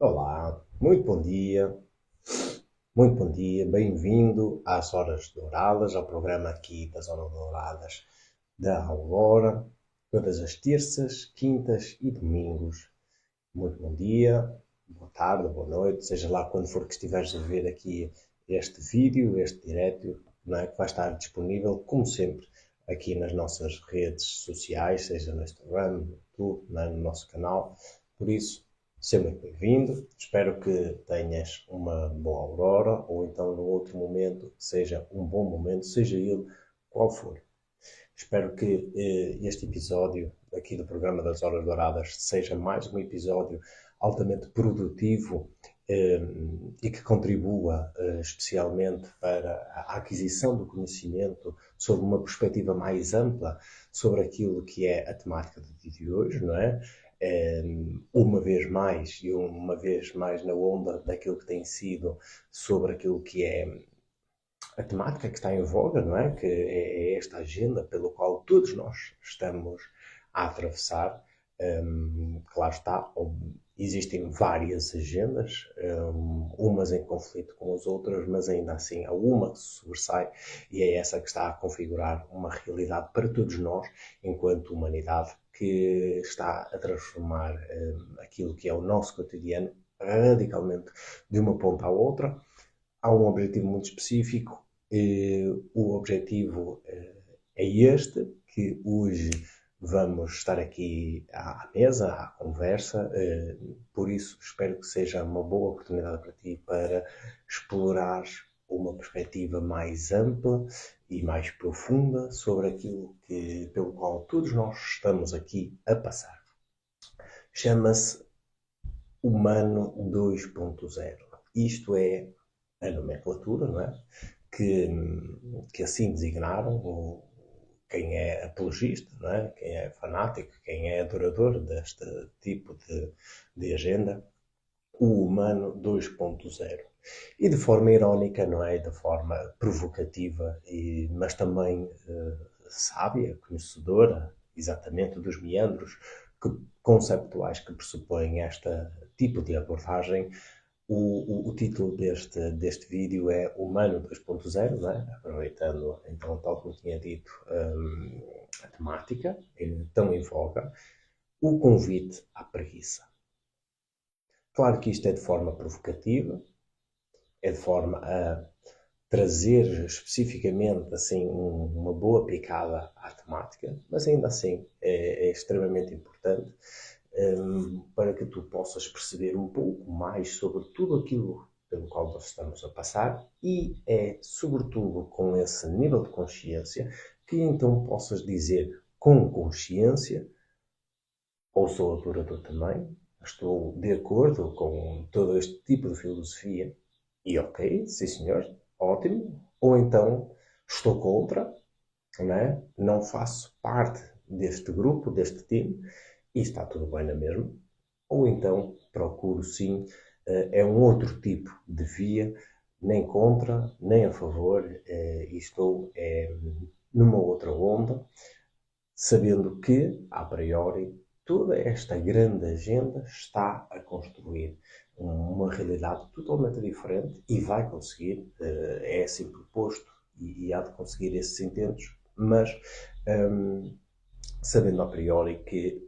Olá, muito bom dia, bem-vindo às Horas Douradas, ao programa aqui das Horas Douradas da Aurora, todas as terças, quintas e domingos. Muito bom dia, boa tarde, boa noite, seja lá quando for que estiveres a ver aqui este vídeo, este direto, não é, que vai estar disponível, como sempre, aqui nas nossas redes sociais, seja no Instagram, no YouTube, não é, no nosso canal. Por isso, seja muito bem-vindo. Espero que tenhas uma boa aurora ou então, num outro momento, seja um bom momento, seja ele qual for. Espero que este episódio aqui do programa das Horas Douradas seja mais um episódio altamente produtivo eh, e que contribua especialmente para a aquisição do conhecimento sob uma perspectiva mais ampla sobre aquilo que é a temática do dia de hoje, não é? Uma vez mais e uma vez mais na onda daquilo que tem sido sobre aquilo que é a temática que está em voga, não é? Que é esta agenda pelo qual todos nós estamos a atravessar. Claro está, existem várias agendas, umas em conflito com as outras, mas ainda assim há uma que se sobressai e é essa que está a configurar uma realidade para todos nós, enquanto humanidade, que está a transformar aquilo que é o nosso cotidiano radicalmente de uma ponta à outra. Há um objetivo muito específico. O objetivo é este, que hoje vamos estar aqui à mesa, à conversa. Por isso, espero que seja uma boa oportunidade para ti para explorar uma perspectiva mais ampla e mais profunda sobre aquilo pelo qual todos nós estamos aqui a passar. Chama-se Humano 2.0. Isto é a nomenclatura, não é? Que assim designaram quem é apologista, não é? Quem é fanático, quem é adorador deste tipo de agenda, o humano 2.0. E de forma irónica, não é? De forma provocativa, mas também sábia, conhecedora, exatamente dos meandros conceptuais que pressupõem este tipo de abordagem. O título deste vídeo é Humano 2.0, né? Aproveitando, então, tal como tinha dito, a temática, tão em voga, o convite à preguiça. Claro que isto é de forma provocativa, é de forma a trazer especificamente assim uma boa picada à temática, mas ainda assim é extremamente importante para que tu possas perceber um pouco mais sobre tudo aquilo pelo qual nós estamos a passar e é sobretudo com esse nível de consciência que então possas dizer com consciência, ou sou adorador também, estou de acordo com todo este tipo de filosofia e ok, sim senhor, ótimo, ou então estou contra, não é? Não faço parte deste grupo, deste time, e está tudo bem na mesma. Ou então procuro sim, é um outro tipo de via, nem contra, nem a favor, e estou numa outra onda, sabendo que, a priori, toda esta grande agenda está a construir uma realidade totalmente diferente e vai conseguir, é assim proposto e há de conseguir esses intentos, mas sabendo a priori que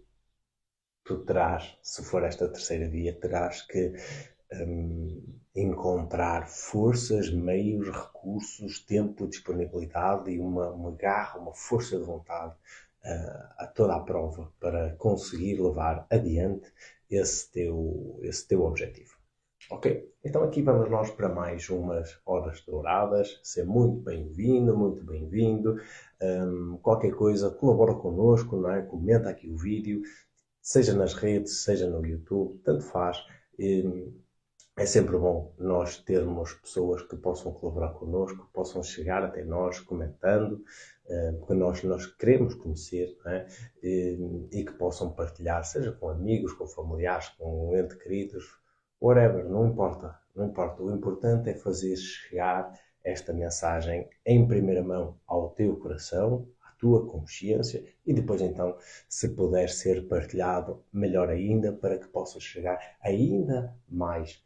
tu terás, se for esta terceira via, terás que encontrar forças, meios, recursos, tempo, disponibilidade e uma garra, uma força de vontade a toda a prova para conseguir levar adiante esse teu objetivo. Ok? Então aqui vamos nós para mais umas horas douradas. Seja muito bem-vindo, muito bem-vindo. Qualquer coisa, colabora connosco, não é? Comenta aqui o vídeo, seja nas redes, seja no YouTube, tanto faz. É sempre bom nós termos pessoas que possam colaborar connosco, que possam chegar até nós comentando, porque nós queremos conhecer, não é? E que possam partilhar, seja com amigos, com familiares, com entes queridos, whatever, não importa, não importa. O importante é fazer chegar esta mensagem em primeira mão ao teu coração, à tua consciência e depois então, se puder ser partilhado, melhor ainda, para que possas chegar ainda mais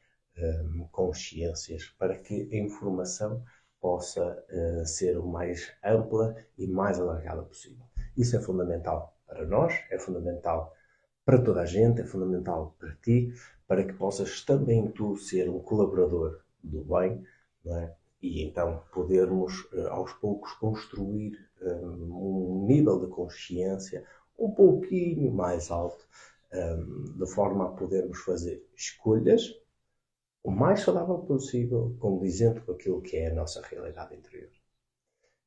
consciências, para que a informação possa ser o mais ampla e mais alargada possível. Isso é fundamental para nós, é fundamental para toda a gente, é fundamental para ti, para que possas também tu ser um colaborador do bem, não é? E então podermos aos poucos construir um nível de consciência um pouquinho mais alto, de forma a podermos fazer escolhas o mais saudável possível, condizente com aquilo que é a nossa realidade interior.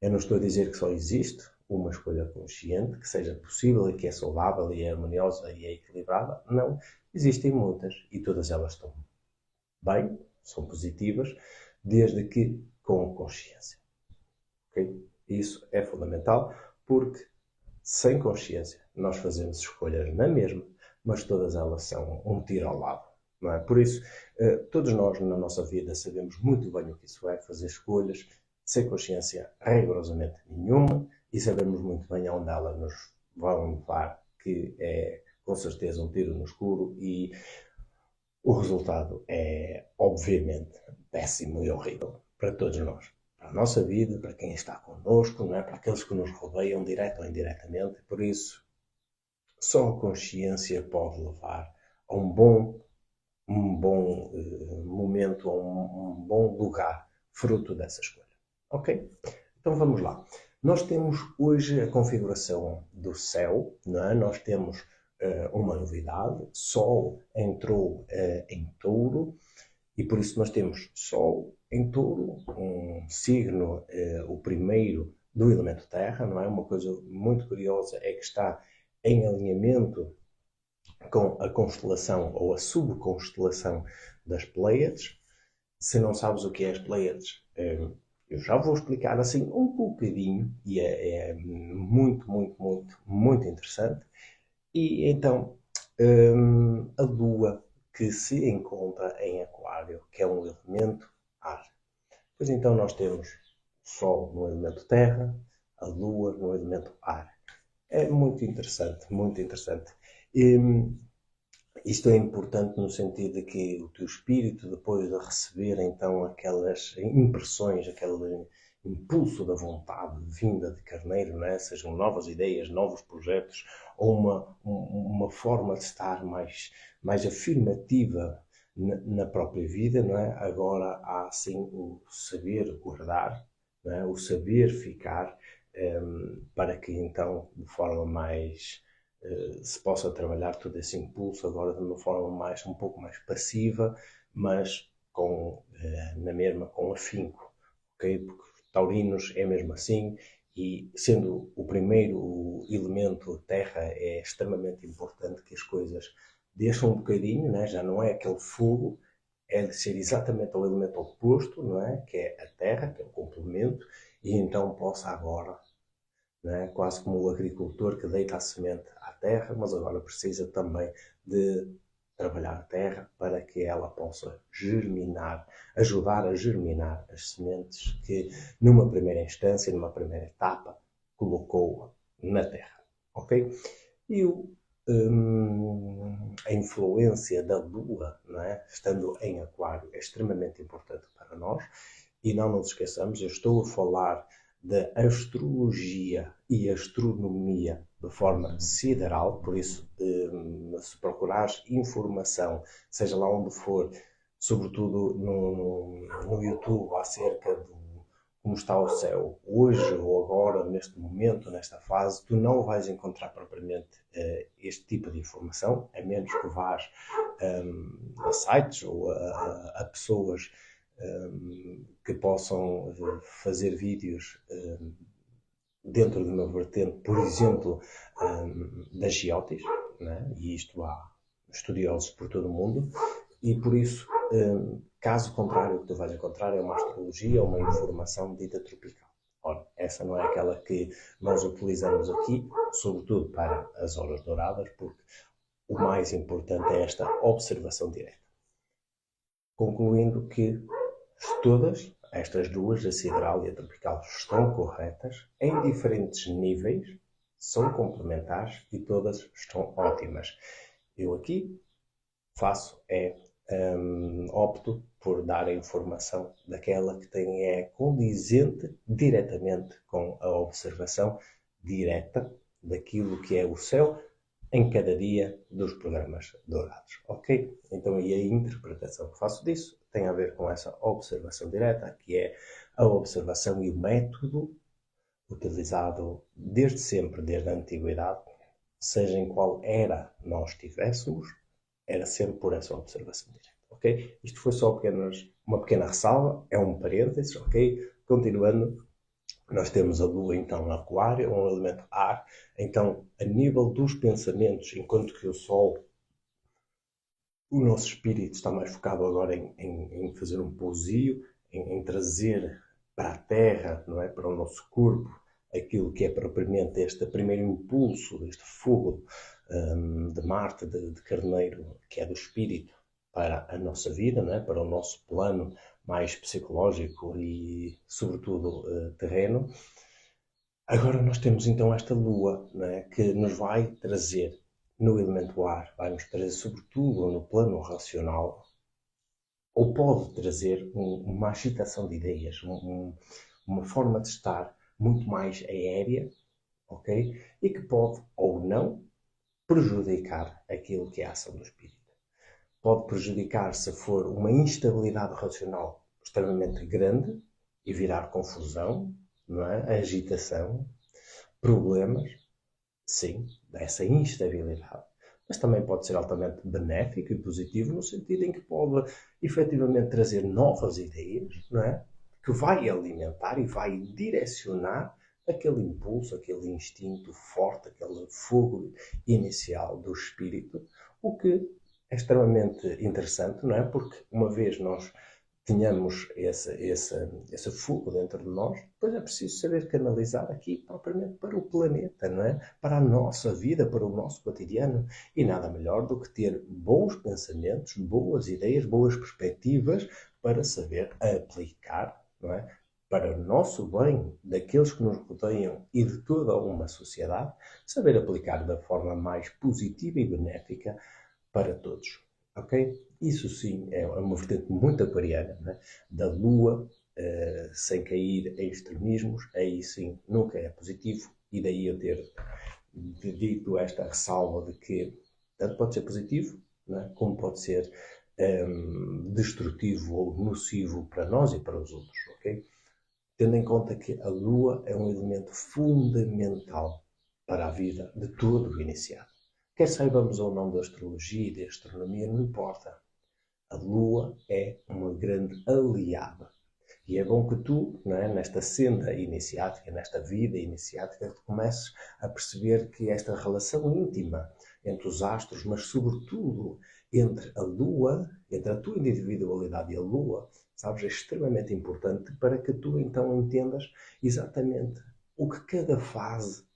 Eu não estou a dizer que só existe uma escolha consciente, que seja possível e que é saudável e é harmoniosa e é equilibrada. Não. Existem muitas e todas elas estão bem, são positivas, desde que com consciência. Okay? Isso é fundamental porque sem consciência nós fazemos escolhas na mesma, mas todas elas são um tiro ao lado. Não é? Por isso, todos nós na nossa vida sabemos muito bem o que isso é, fazer escolhas sem consciência rigorosamente nenhuma e sabemos muito bem aonde elas nos vão levar, que é com certeza um tiro no escuro e o resultado é obviamente péssimo e horrível para todos nós. Para a nossa vida, para quem está connosco, não é? Para aqueles que nos rodeiam, direto ou indiretamente. Por isso, só a consciência pode levar a um bom momento, a um bom lugar, fruto dessa escolha. Ok? Então vamos lá. Nós temos hoje a configuração do céu, não é? Nós temos uma novidade. Sol entrou em Touro e por isso nós temos Sol em Touro, um signo, o primeiro do elemento Terra, não é? Uma coisa muito curiosa é que está em alinhamento com a constelação ou a subconstelação das Pleiades. Se não sabes o que é as Pleiades, eu já vou explicar assim um bocadinho e é muito, muito, muito, muito interessante. E então, a Lua que se encontra em Aquário, que é um elemento ar. Pois então nós temos o Sol no elemento Terra, a Lua no elemento ar. É muito interessante, muito interessante. Isto é importante no sentido de que o teu espírito, depois de receber então aquelas impressões, aquele impulso da vontade vinda de Carneiro, não é? Sejam novas ideias, novos projetos, ou uma forma de estar mais afirmativa na própria vida, não é? Agora há assim o saber guardar, não é? O saber ficar, para que então de forma mais se possa trabalhar todo esse impulso agora de uma forma um pouco mais passiva, mas na mesma com afinco, ok? Porque taurinos é mesmo assim e sendo o primeiro elemento terra é extremamente importante que as coisas deixam um bocadinho, né? Já não é aquele fogo, é de ser exatamente o elemento oposto, não é? Que é a terra, que é o complemento, e então possa agora, não é? Quase como o agricultor que deita a semente à terra, mas agora precisa também de trabalhar a terra para que ela possa germinar, ajudar a germinar as sementes que, numa primeira instância, numa primeira etapa, colocou na terra. Ok? E a influência da Lua, não é? Estando em Aquário, é extremamente importante para nós. E não nos esqueçamos, eu estou a falar da astrologia e astronomia de forma sideral, por isso, se procurares informação, seja lá onde for, sobretudo no YouTube, acerca de como está o céu hoje ou agora, neste momento, nesta fase, tu não vais encontrar propriamente este tipo de informação, a menos que vás a sites ou a pessoas que possam fazer vídeos dentro de uma vertente, por exemplo, da Geótis, né? E isto há estudiosos por todo o mundo, e por isso, caso contrário, o que tu vais encontrar é uma astrologia ou uma informação dita tropical. Ora, essa não é aquela que nós utilizamos aqui, sobretudo para as horas douradas, porque o mais importante é esta observação direta. Concluindo que todas Estas duas, a sideral e a tropical, estão corretas em diferentes níveis, são complementares e todas estão ótimas. Eu aqui opto por dar a informação daquela que é condizente diretamente com a observação direta daquilo que é o céu em cada dia dos programas dourados, ok? Então, e a interpretação que faço disso tem a ver com essa observação direta, que é a observação e o método utilizado desde sempre, desde a antiguidade, seja em qual era nós estivéssemos, era sempre por essa observação direta, ok? Isto foi só uma pequena ressalva, é um parênteses, ok? Continuando, nós temos a Lua, então, Aquário, um elemento ar. Então, a nível dos pensamentos, enquanto que o Sol, o nosso espírito está mais focado agora em fazer um pousio, em trazer para a Terra, não é? Para o nosso corpo, aquilo que é propriamente este primeiro impulso, este fogo de Marte, de Carneiro, que é do espírito, para a nossa vida, não é? Para o nosso plano mais psicológico e, sobretudo, terreno. Agora nós temos então esta Lua, né, que nos vai trazer no elemento ar, vai nos trazer sobretudo no plano racional, ou pode trazer uma agitação de ideias, uma forma de estar muito mais aérea, ok? E que pode ou não prejudicar aquilo que é a ação do espírito. Pode prejudicar se for uma instabilidade racional extremamente grande e virar confusão, não é? Agitação, problemas, sim, dessa instabilidade. Mas também pode ser altamente benéfico e positivo no sentido em que pode efetivamente trazer novas ideias, não é? Que vai alimentar e vai direcionar aquele impulso, aquele instinto forte, aquele fogo inicial do espírito, o que é extremamente interessante, não é? Porque uma vez nós tenhamos esse fogo dentro de nós, depois é preciso saber canalizar aqui propriamente para o planeta, não é? Para a nossa vida, para o nosso cotidiano. E nada melhor do que ter bons pensamentos, boas ideias, boas perspectivas para saber aplicar, não é? Para o nosso bem, daqueles que nos rodeiam e de toda uma sociedade, saber aplicar da forma mais positiva e benéfica para todos. Ok? Isso sim é uma vertente muito aquariana, né? Da Lua, sem cair em extremismos, aí sim nunca é positivo, e daí eu ter dito esta ressalva de que tanto pode ser positivo, né? Como pode ser destrutivo ou nocivo para nós e para os outros, ok? Tendo em conta que a Lua é um elemento fundamental para a vida de todo o iniciado. Quer saibamos ou não da astrologia e da astronomia, não importa. A Lua é uma grande aliada. E é bom que tu, não é, nesta senda iniciática, nesta vida iniciática, tu comeces a perceber que esta relação íntima entre os astros, mas sobretudo entre a Lua, entre a tua individualidade e a Lua, sabes, é extremamente importante para que tu então entendas exatamente o que cada fase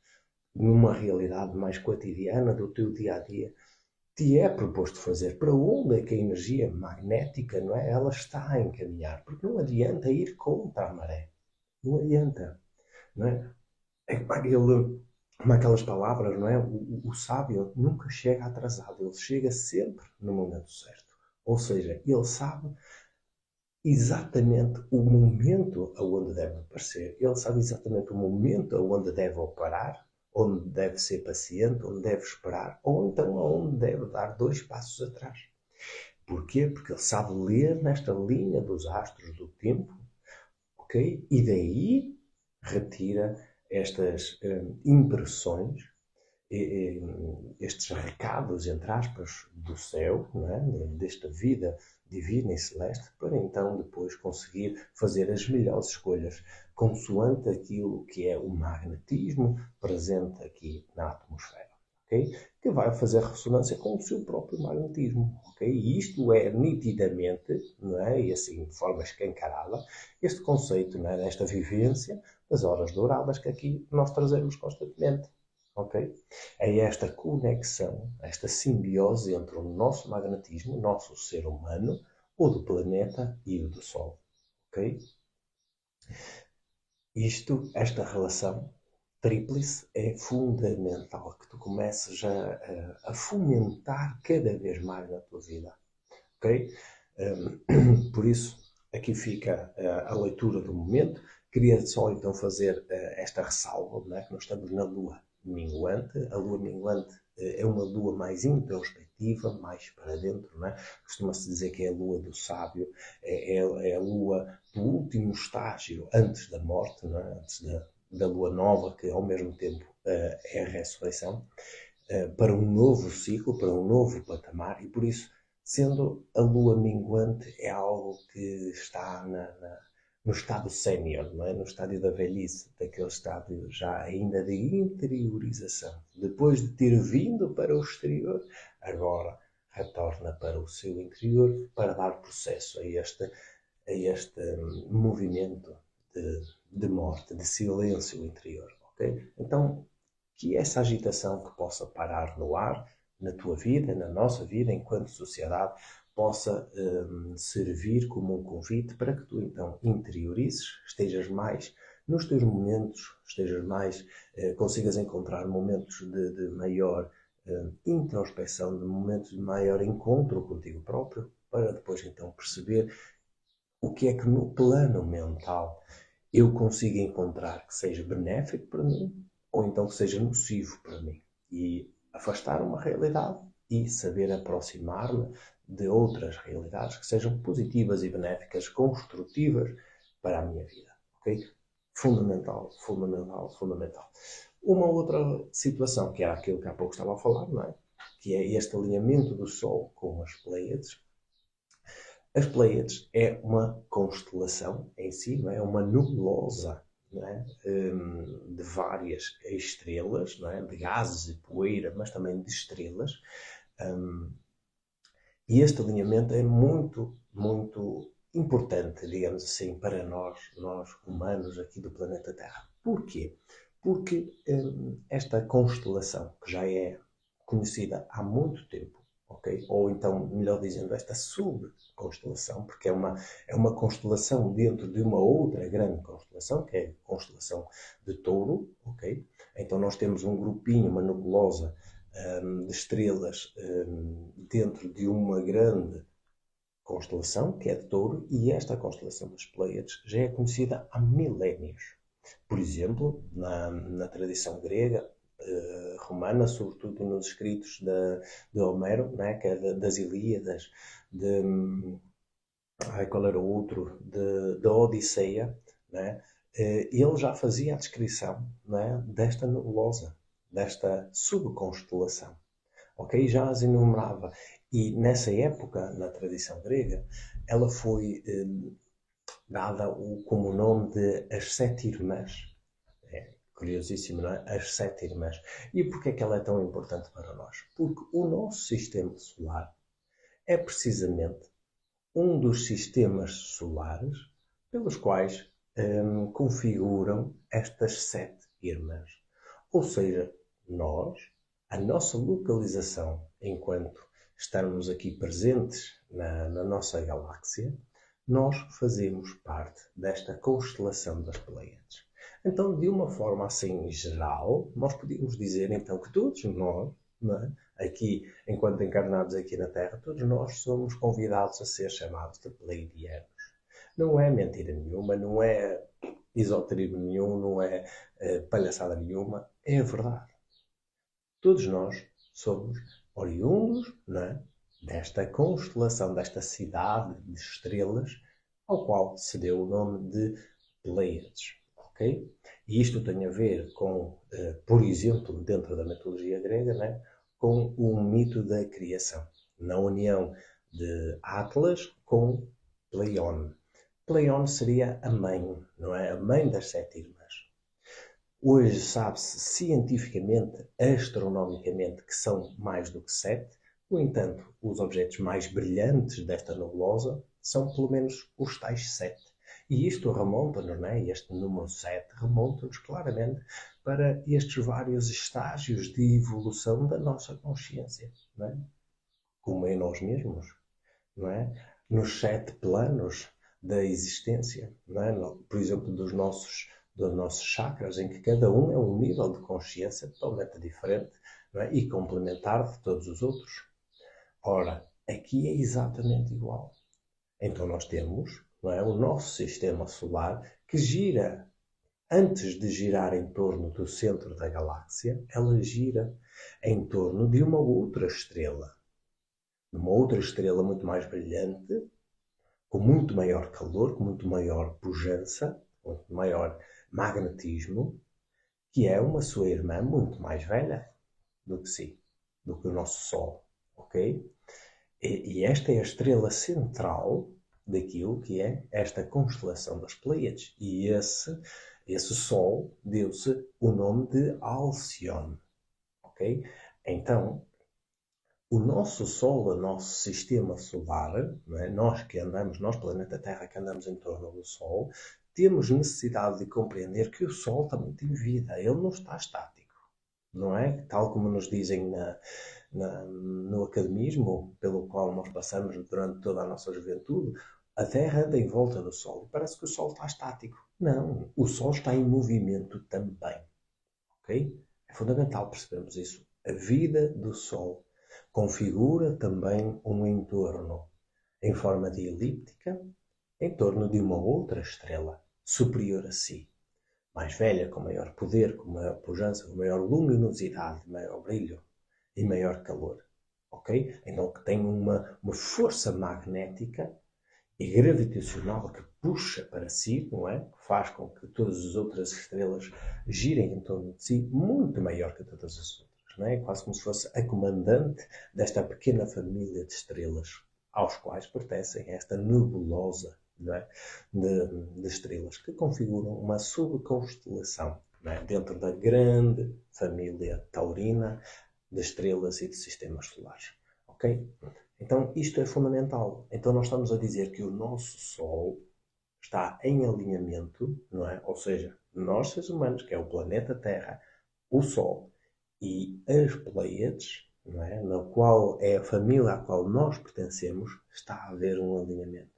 numa realidade mais cotidiana do teu dia a dia te é proposto fazer, para onde é que a energia magnética, não é? Ela está a encaminhar, porque não adianta ir contra a maré, não adianta, não é? É como aquelas palavras, não é? O sábio nunca chega atrasado, ele chega sempre no momento certo, ou seja, ele sabe exatamente o momento aonde deve aparecer, ele sabe exatamente o momento aonde deve operar, onde deve ser paciente, onde deve esperar, ou então aonde deve dar 2 passos atrás. Porquê? Porque ele sabe ler nesta linha dos astros do tempo, ok? E daí retira estas impressões, estes recados, entre aspas, do céu, não é? Desta vida divina e celeste, para então depois conseguir fazer as melhores escolhas, consoante aquilo que é o magnetismo presente aqui na atmosfera, ok? Que vai fazer ressonância com o seu próprio magnetismo, ok? E isto é nitidamente, não é? E assim de forma escancarada, este conceito, não é? Desta vivência das horas douradas que aqui nós trazemos constantemente. Ok? É esta conexão, esta simbiose entre o nosso magnetismo, o nosso ser humano, o do planeta e o do Sol. Ok? Esta relação tríplice é fundamental, que tu comeces a fomentar cada vez mais na tua vida, ok? Por isso, aqui fica a leitura do momento. Queria só então fazer esta ressalva, não é? Que nós estamos na lua minguante. A lua minguante é uma lua mais introspectiva, mais para dentro, não é? Costuma-se dizer que é a lua do sábio, é a lua do último estágio antes da morte, não é? Antes da lua nova, que ao mesmo tempo é a ressurreição, para um novo ciclo, para um novo patamar, e por isso, sendo a lua minguante, é algo que está no estado sénior, não é? No estádio da velhice, daquele estádio já ainda de interiorização. Depois de ter vindo para o exterior, agora retorna para o seu interior para dar processo a este movimento de morte, de silêncio interior. Okay? Então, que essa agitação que possa parar no ar, na tua vida, na nossa vida, enquanto sociedade, possa servir como um convite para que tu então interiorizes, estejas mais nos teus momentos, estejas mais, consigas encontrar momentos de maior introspecção, de momentos de maior encontro contigo próprio, para depois então perceber o que é que no plano mental eu consigo encontrar que seja benéfico para mim ou então que seja nocivo para mim. E afastar uma realidade e saber aproximar-me de outras realidades que sejam positivas e benéficas, construtivas para a minha vida. Ok? Fundamental, fundamental, fundamental. Uma outra situação, que era aquilo que há pouco estava a falar, não é? Que é este alinhamento do Sol com as Pleiades. As Pleiades é uma constelação em si, não é? É uma nebulosa, não é? De várias estrelas, não é? De gases e poeira, mas também de estrelas. E este alinhamento é muito, muito importante, digamos assim, para nós humanos aqui do planeta Terra. Porquê? Porque esta constelação, que já é conhecida há muito tempo, ok? Ou então, melhor dizendo, esta subconstelação, porque é uma constelação dentro de uma outra grande constelação, que é a constelação de Touro, ok? Então nós temos um grupinho, uma nebulosa de estrelas dentro de uma grande constelação, que é de Touro, e esta constelação das Pleiades já é conhecida há milénios. Por exemplo, na tradição grega, romana, sobretudo nos escritos de Homero, né, que é das Ilíadas, qual era o outro? Da Odisseia, né? Ele já fazia a descrição, né, desta nebulosa, desta subconstelação. Ok? Já as enumerava. E nessa época, na tradição grega, ela foi dada como o nome de as Sete Irmãs. É curiosíssimo, não é? As Sete Irmãs. E porquê é que ela é tão importante para nós? Porque o nosso sistema solar é precisamente um dos sistemas solares pelos quais configuram estas sete irmãs. Ou seja, a nossa localização enquanto estamos aqui presentes na nossa galáxia, nós fazemos parte desta constelação das Pleiades. Então, de uma forma assim geral, nós podíamos dizer então que todos nós, não é? Aqui, enquanto encarnados aqui na Terra, todos nós somos convidados a ser chamados de pleiadianos. Não é mentira nenhuma, não é esoterismo nenhum, não é palhaçada nenhuma, é a verdade. Todos nós somos oriundos, não é? Desta constelação, desta cidade de estrelas, ao qual se deu o nome de Pleiades. Ok? E isto tem a ver com, por exemplo, dentro da mitologia grega, né, com o mito da criação, na união de Atlas com Pleione. Pleione seria a mãe, não é? A mãe das sete irmãs. Hoje sabe-se cientificamente, astronomicamente, que são mais do que sete. No entanto, os objetos mais brilhantes desta nebulosa são pelo menos os tais sete. E isto remonta-nos, não é? Este número 7 remonta-nos claramente para estes vários estágios de evolução da nossa consciência, não é? Como em nós mesmos, não é? Nos sete planos da existência, não é? Por exemplo, dos nossos chakras, em que cada um é um nível de consciência totalmente diferente, não é? E complementar de todos os outros. Ora, aqui é exatamente igual. Então nós temos, não é, o nosso sistema solar que gira, antes de girar em torno do centro da galáxia, ela gira em torno de uma outra estrela. Uma outra estrela muito mais brilhante, com muito maior calor, com muito maior pujança, com muito maior magnetismo, que é uma sua irmã muito mais velha do que si, do que o nosso Sol, ok? E esta é a estrela central daquilo que é esta constelação das Pleiades. E esse Sol deu-se o nome de Alcione, ok? Então, o nosso Sol, o nosso sistema solar, não é? Nós, planeta Terra, que andamos em torno do Sol, temos necessidade de compreender que o Sol também tem vida, ele não está estático, não é? Tal como nos dizem no academismo, pelo qual nós passamos durante toda a nossa juventude, a Terra anda em volta do Sol. Parece que o Sol está estático. Não, o Sol está em movimento também, ok? É fundamental percebermos isso. A vida do Sol configura também um entorno em forma de elíptica em torno de uma outra estrela superior a si, mais velha, com maior poder, com maior pujança, com maior luminosidade, maior brilho e maior calor. Ok? Então que tem uma força magnética e gravitacional que puxa para si, não é? Que faz com que todas as outras estrelas girem em torno de si, muito maior que todas as outras. Não é? Quase como se fosse a comandante desta pequena família de estrelas, aos quais pertencem esta nebulosa, não é? de estrelas, que configuram uma subconstelação, não é? Dentro da grande família taurina de estrelas e de sistemas solares. Ok? Então, isto é fundamental. Então, nós estamos a dizer que o nosso Sol está em alinhamento, não é? Ou seja, nós, seres humanos, que é o planeta Terra, o Sol e as Pleiades, não é? Na qual é a família à qual nós pertencemos, está a haver um alinhamento.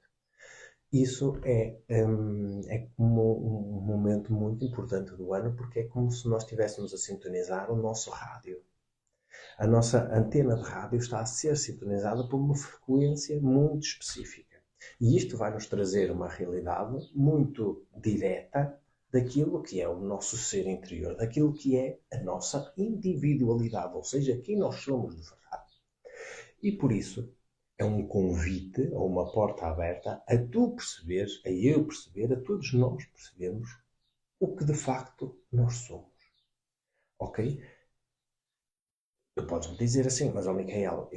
Isso é como um momento muito importante do ano, porque é como se nós estivéssemos a sintonizar o nosso rádio. A nossa antena de rádio está a ser sintonizada por uma frequência muito específica. E isto vai nos trazer uma realidade muito direta daquilo que é o nosso ser interior, daquilo que é a nossa individualidade, ou seja, quem nós somos de verdade. E por isso é um convite ou uma porta aberta a tu perceberes, a eu perceber, a todos nós percebermos o que de facto nós somos. Ok? Tu podes-me dizer assim, mas, Micael,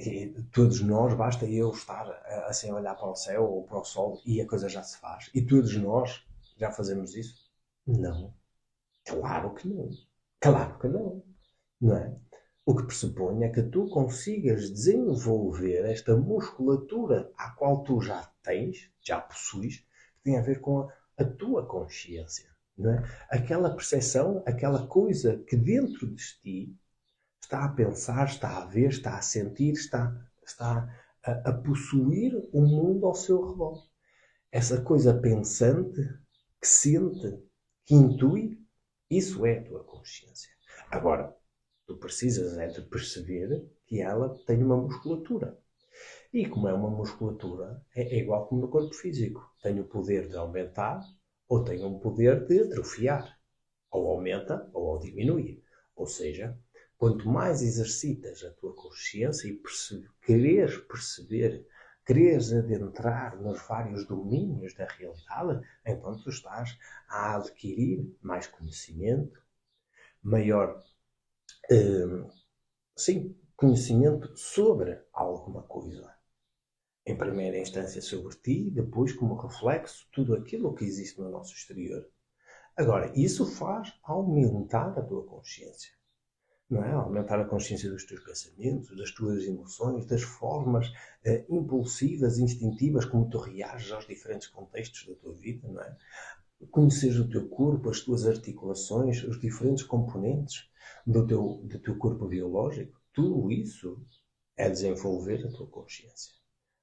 todos nós, basta eu estar assim a olhar para o céu ou para o sol e a coisa já se faz. E todos nós já fazemos isso? Não. Claro que não. Claro que não. Não é? O que pressupõe é que tu consigas desenvolver esta musculatura à qual tu já tens, já possuis, que tem a ver com a tua consciência. Não é? Aquela percepção, aquela coisa que dentro de ti está a pensar, está a ver, está a sentir, está a possuir o mundo ao seu redor. Essa coisa pensante, que sente, que intui, isso é a tua consciência. Agora, tu precisas é de perceber que ela tem uma musculatura. E como é uma musculatura, é igual como no corpo físico. Tem o poder de aumentar ou tem o poder de atrofiar. Ou aumenta ou diminui. Ou seja, quanto mais exercitas a tua consciência e quereres perceber, quereres adentrar nos vários domínios da realidade, então tu estás a adquirir mais conhecimento, maior conhecimento sobre alguma coisa. Em primeira instância sobre ti, depois como reflexo tudo aquilo que existe no nosso exterior. Agora, isso faz aumentar a tua consciência. Não é? Aumentar a consciência dos teus pensamentos, das tuas emoções, das formas impulsivas, instintivas como tu reages aos diferentes contextos da tua vida, não é? Conheceres o teu corpo, as tuas articulações, os diferentes componentes do teu corpo biológico. Tudo isso é desenvolver a tua consciência.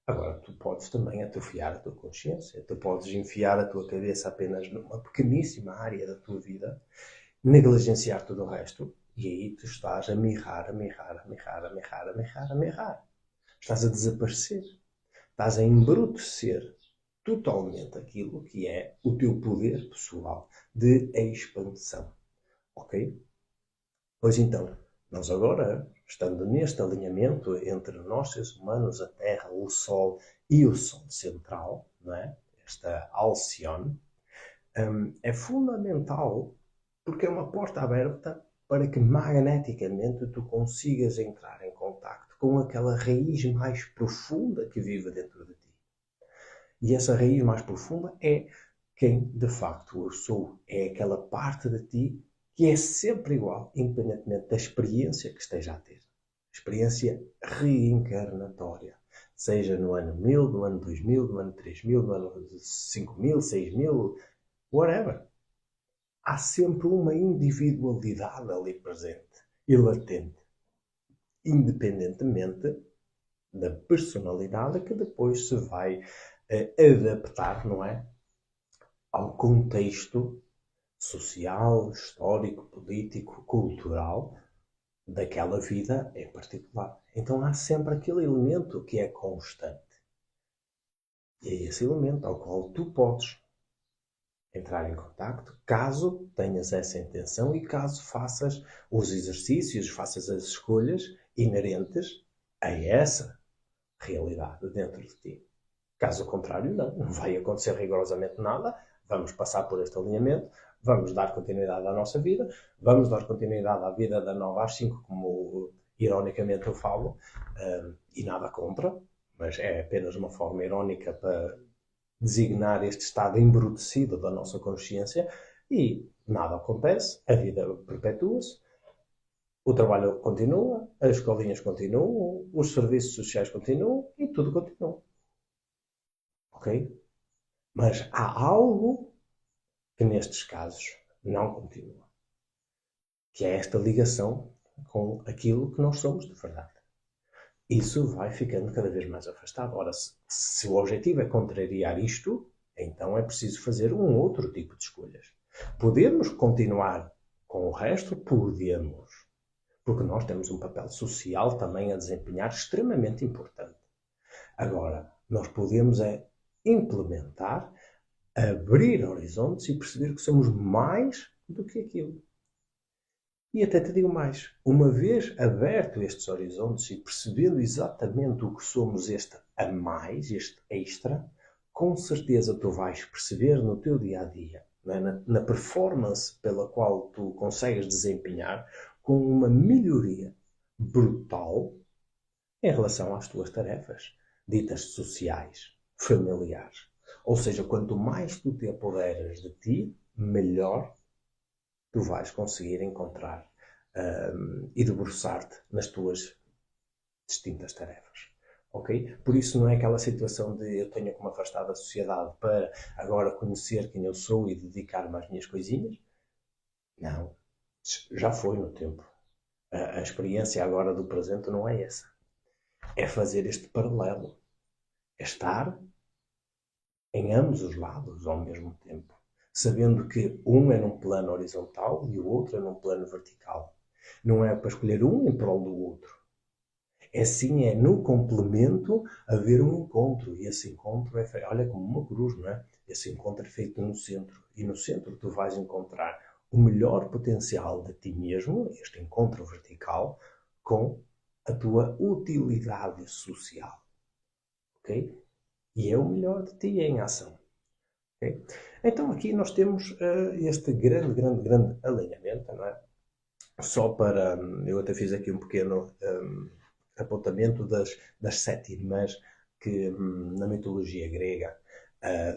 Agora, tu podes também atrofiar a tua consciência, tu podes enfiar a tua cabeça apenas numa pequeníssima área da tua vida, negligenciar tudo o resto, e aí tu estás a mirrar, a mirrar, a mirrar, a mirrar, a mirrar, a mirrar. Estás a desaparecer. Estás a embrutecer totalmente aquilo que é o teu poder pessoal de expansão. Ok? Pois então, nós agora, estando neste alinhamento entre nós, seres humanos, a Terra, o Sol e o Sol central, não é? Esta Alcione, é fundamental porque é uma porta aberta para que magneticamente tu consigas entrar em contacto com aquela raiz mais profunda que vive dentro de ti. E essa raiz mais profunda é quem de facto eu sou. É aquela parte de ti que é sempre igual, independentemente da experiência que esteja a ter. Experiência reencarnatória. Seja no ano 1000, no ano 2000, no ano 3000, no ano 5000, 6000, whatever. Há sempre uma individualidade ali presente e latente, independentemente da personalidade que depois se vai adaptar, não é? Ao contexto social, histórico, político, cultural daquela vida em particular. Então há sempre aquele elemento que é constante. E é esse elemento ao qual tu podes entrar em contacto, caso tenhas essa intenção e caso faças os exercícios, faças as escolhas inerentes a essa realidade dentro de ti. Caso contrário, não vai acontecer rigorosamente nada. Vamos passar por este alinhamento, vamos dar continuidade à nossa vida, vamos dar continuidade à vida da Nova às 5, como ironicamente eu falo, e nada contra, mas é apenas uma forma irónica para designar este estado embrutecido da nossa consciência e nada acontece, a vida perpetua-se, o trabalho continua, as escolinhas continuam, os serviços sociais continuam e tudo continua. Ok? Mas há algo que nestes casos não continua, que é esta ligação com aquilo que nós somos de verdade. Isso vai ficando cada vez mais afastado. Ora, se o objetivo é contrariar isto, então é preciso fazer um outro tipo de escolhas. Podemos continuar com o resto? Podemos. Porque nós temos um papel social também a desempenhar extremamente importante. Agora, nós podemos implementar, abrir horizontes e perceber que somos mais do que aquilo. E até te digo mais, uma vez aberto estes horizontes e percebendo exatamente o que somos este a mais, este extra, com certeza tu vais perceber no teu dia-a-dia, na performance pela qual tu consegues desempenhar, com uma melhoria brutal em relação às tuas tarefas, ditas sociais, familiares. Ou seja, quanto mais tu te apoderas de ti, melhor tu vais conseguir encontrar e debruçar-te nas tuas distintas tarefas. Ok? Por isso não é aquela situação de eu tenho que me afastar da sociedade para agora conhecer quem eu sou e dedicar-me às minhas coisinhas. Não. Já foi no tempo. A experiência agora do presente não é essa. É fazer este paralelo. É estar em ambos os lados ao mesmo tempo, sabendo que um é num plano horizontal e o outro é num plano vertical. Não é para escolher um em prol do outro. É sim, é no complemento haver um encontro. E esse encontro é feito, olha, como uma cruz, não é? Esse encontro é feito no centro. E no centro tu vais encontrar o melhor potencial de ti mesmo, este encontro vertical, com a tua utilidade social. Ok? E é o melhor de ti em ação. Okay? Então aqui nós temos este grande alinhamento, não é? Só para, eu até fiz aqui um pequeno apontamento das 7 irmãs que na mitologia grega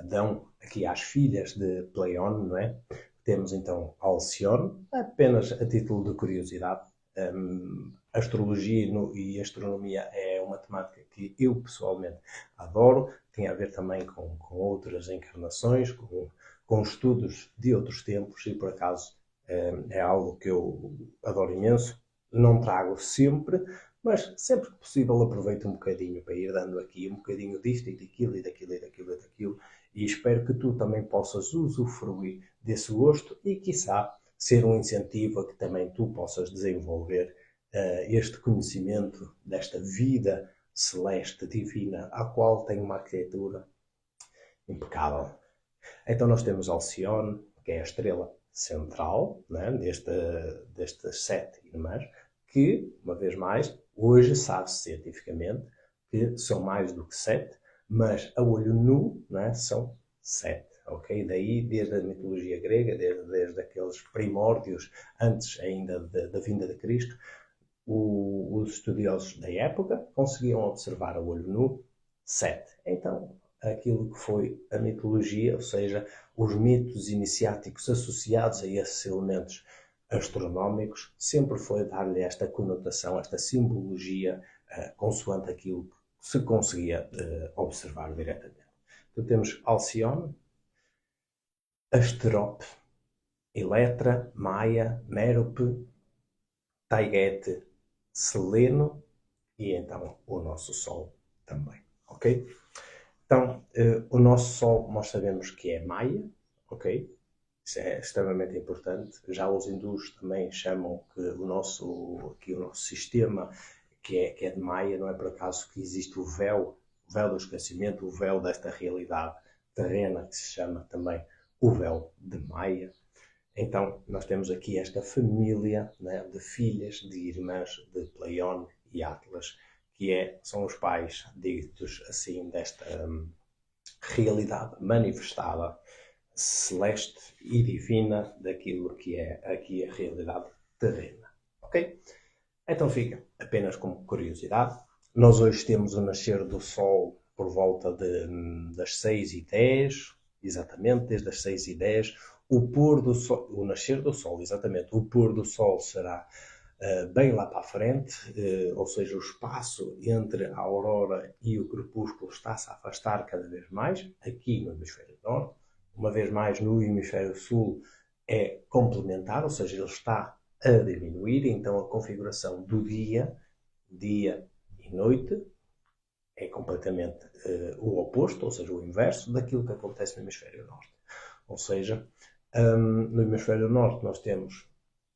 dão aqui às filhas de Pleione, não é? Temos então Alcione, apenas a título de curiosidade. Astrologia e astronomia é uma temática que eu pessoalmente adoro, tem a ver também com outras encarnações, com estudos de outros tempos e por acaso é algo que eu adoro imenso. Não trago sempre, mas sempre que possível aproveito um bocadinho para ir dando aqui um bocadinho disto e daquilo e daquilo e daquilo e daquilo, e espero que tu também possas usufruir desse gosto e, quiçá, ser um incentivo a que também tu possas desenvolver este conhecimento desta vida celeste, divina, a qual tem uma arquitetura impecável. Então nós temos Alcione, que é a estrela central, né, destes 7 irmãs, que, uma vez mais, hoje sabe-se cientificamente que são mais do que 7, mas a olho nu, né, são 7. Okay? Daí, desde a mitologia grega, desde aqueles primórdios, antes ainda da vinda de Cristo, os estudiosos da época conseguiam observar a olho nu 7. Então, aquilo que foi a mitologia, ou seja, os mitos iniciáticos associados a esses elementos astronómicos, sempre foi dar-lhe esta conotação, esta simbologia, consoante aquilo que se conseguia observar diretamente. Então temos Alcione, Asterope, Eletra, Maia, Mérope, Taiguete, Seleno e então o nosso Sol também, ok? Então, o nosso Sol nós sabemos que é Maia, ok? Isso é extremamente importante. Já os hindus também chamam que o nosso sistema que é de Maia, não é por acaso que existe o véu do esquecimento, o véu desta realidade terrena que se chama também o véu de Maia. Então, nós temos aqui esta família, né, de filhas, de irmãs de Pleione e Atlas, que são os pais, ditos assim, desta realidade manifestada, celeste e divina, daquilo que é aqui a realidade terrena. Ok? Então fica apenas como curiosidade. Nós hoje temos o nascer do Sol por volta das 6h10, exatamente, desde as 6h10. O pôr do Sol, o nascer do Sol, exatamente, o pôr do Sol será bem lá para a frente, ou seja, o espaço entre a aurora e o crepúsculo está-se a afastar cada vez mais, aqui no hemisfério norte. Uma vez mais, no hemisfério sul é complementar, ou seja, ele está a diminuir, então a configuração do dia e noite, é completamente o oposto, ou seja, o inverso daquilo que acontece no hemisfério norte. Ou seja, no hemisfério norte nós temos,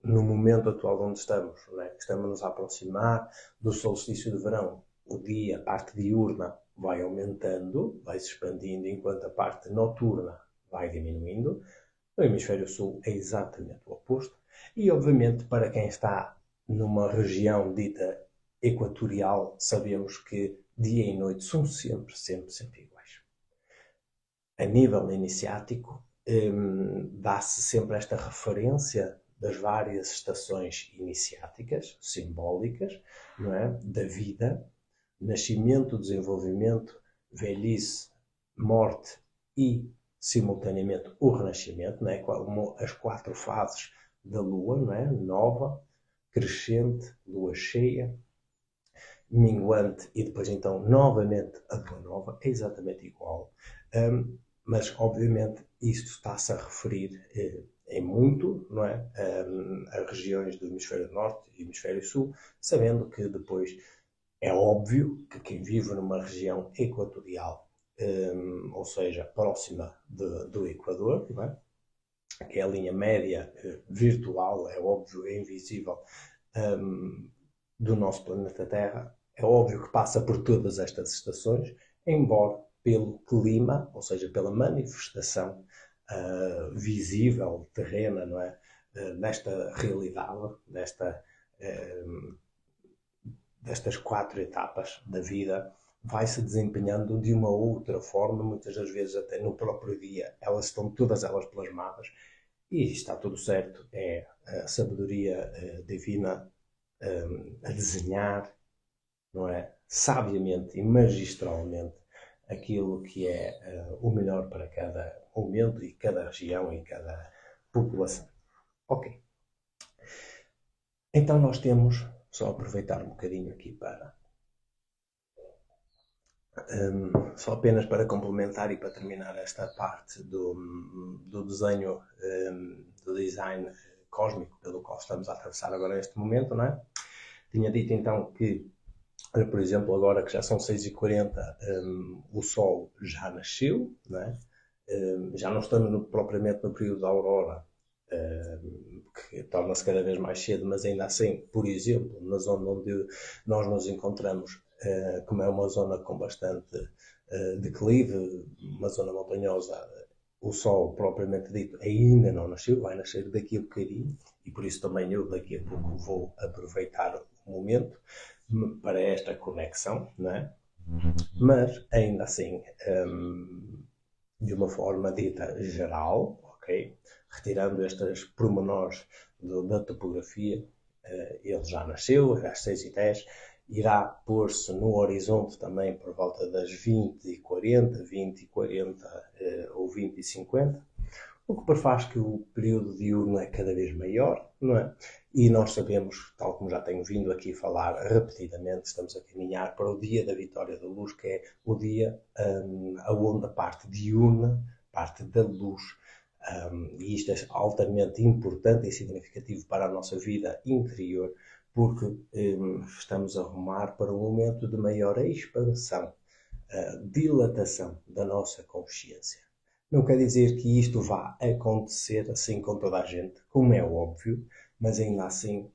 no momento atual onde estamos, né, estamos a aproximar do solstício de verão, o dia, a parte diurna, vai aumentando, vai se expandindo, enquanto a parte noturna vai diminuindo. No hemisfério sul é exatamente o oposto. E, obviamente, para quem está numa região dita equatorial, sabemos que dia e noite são sempre, sempre, sempre iguais. A nível iniciático, dá-se sempre esta referência das várias estações iniciáticas, simbólicas, não é? Da vida, nascimento, desenvolvimento, velhice, morte e, simultaneamente, o renascimento, não é? As 4 fases da Lua, não é? Nova, crescente, Lua cheia, minguante e depois então novamente a Lua nova, é exatamente igual. Mas obviamente isto está-se a referir em muito, não é? A regiões do hemisfério norte e hemisfério sul, sabendo que depois é óbvio que quem vive numa região equatorial, ou seja, próxima do Equador, não é? Que é a linha média virtual, é óbvio, é invisível, do nosso planeta Terra, é óbvio que passa por todas estas estações, embora pelo clima, ou seja, pela manifestação visível, terrena, não é? Desta realidade, destas 4 etapas da vida, vai se desempenhando de uma outra forma, muitas das vezes até no próprio dia, elas estão todas elas plasmadas, e está tudo certo, é a sabedoria divina a desenhar, não é? Sabiamente e magistralmente aquilo que é o melhor para cada momento e cada região e cada população. Ok. Então nós temos, só aproveitar um bocadinho aqui para só apenas para complementar e para terminar esta parte do desenho, do design cósmico pelo qual estamos a atravessar agora neste momento, não é? Tinha dito então que Olha, por exemplo, agora que já são 6h40, o Sol já nasceu, não é? Já não estamos propriamente no período da aurora, que torna-se cada vez mais cedo, mas ainda assim, por exemplo, na zona onde nós nos encontramos, como é uma zona com bastante declive, uma zona montanhosa, o Sol propriamente dito ainda não nasceu, vai nascer daqui a bocadinho, e por isso também eu daqui a pouco vou aproveitar o momento para esta conexão, não é? Mas ainda assim, de uma forma dita geral, ok? Retirando estes pormenores da topografia, ele já nasceu às 6h10, irá pôr-se no horizonte também por volta das 20h40, 20h40 ou 20h50, o que prefaz que o período diurno é cada vez maior, não é? E nós sabemos, tal como já tenho vindo aqui falar repetidamente, estamos a caminhar para o dia da vitória da luz, que é o dia onde a parte diurna, parte da luz, e isto é altamente importante e significativo para a nossa vida interior, porque estamos a rumar para um momento de maior expansão, dilatação da nossa consciência. Não quer dizer que isto vá acontecer assim com toda a gente, como é óbvio, mas ainda assim,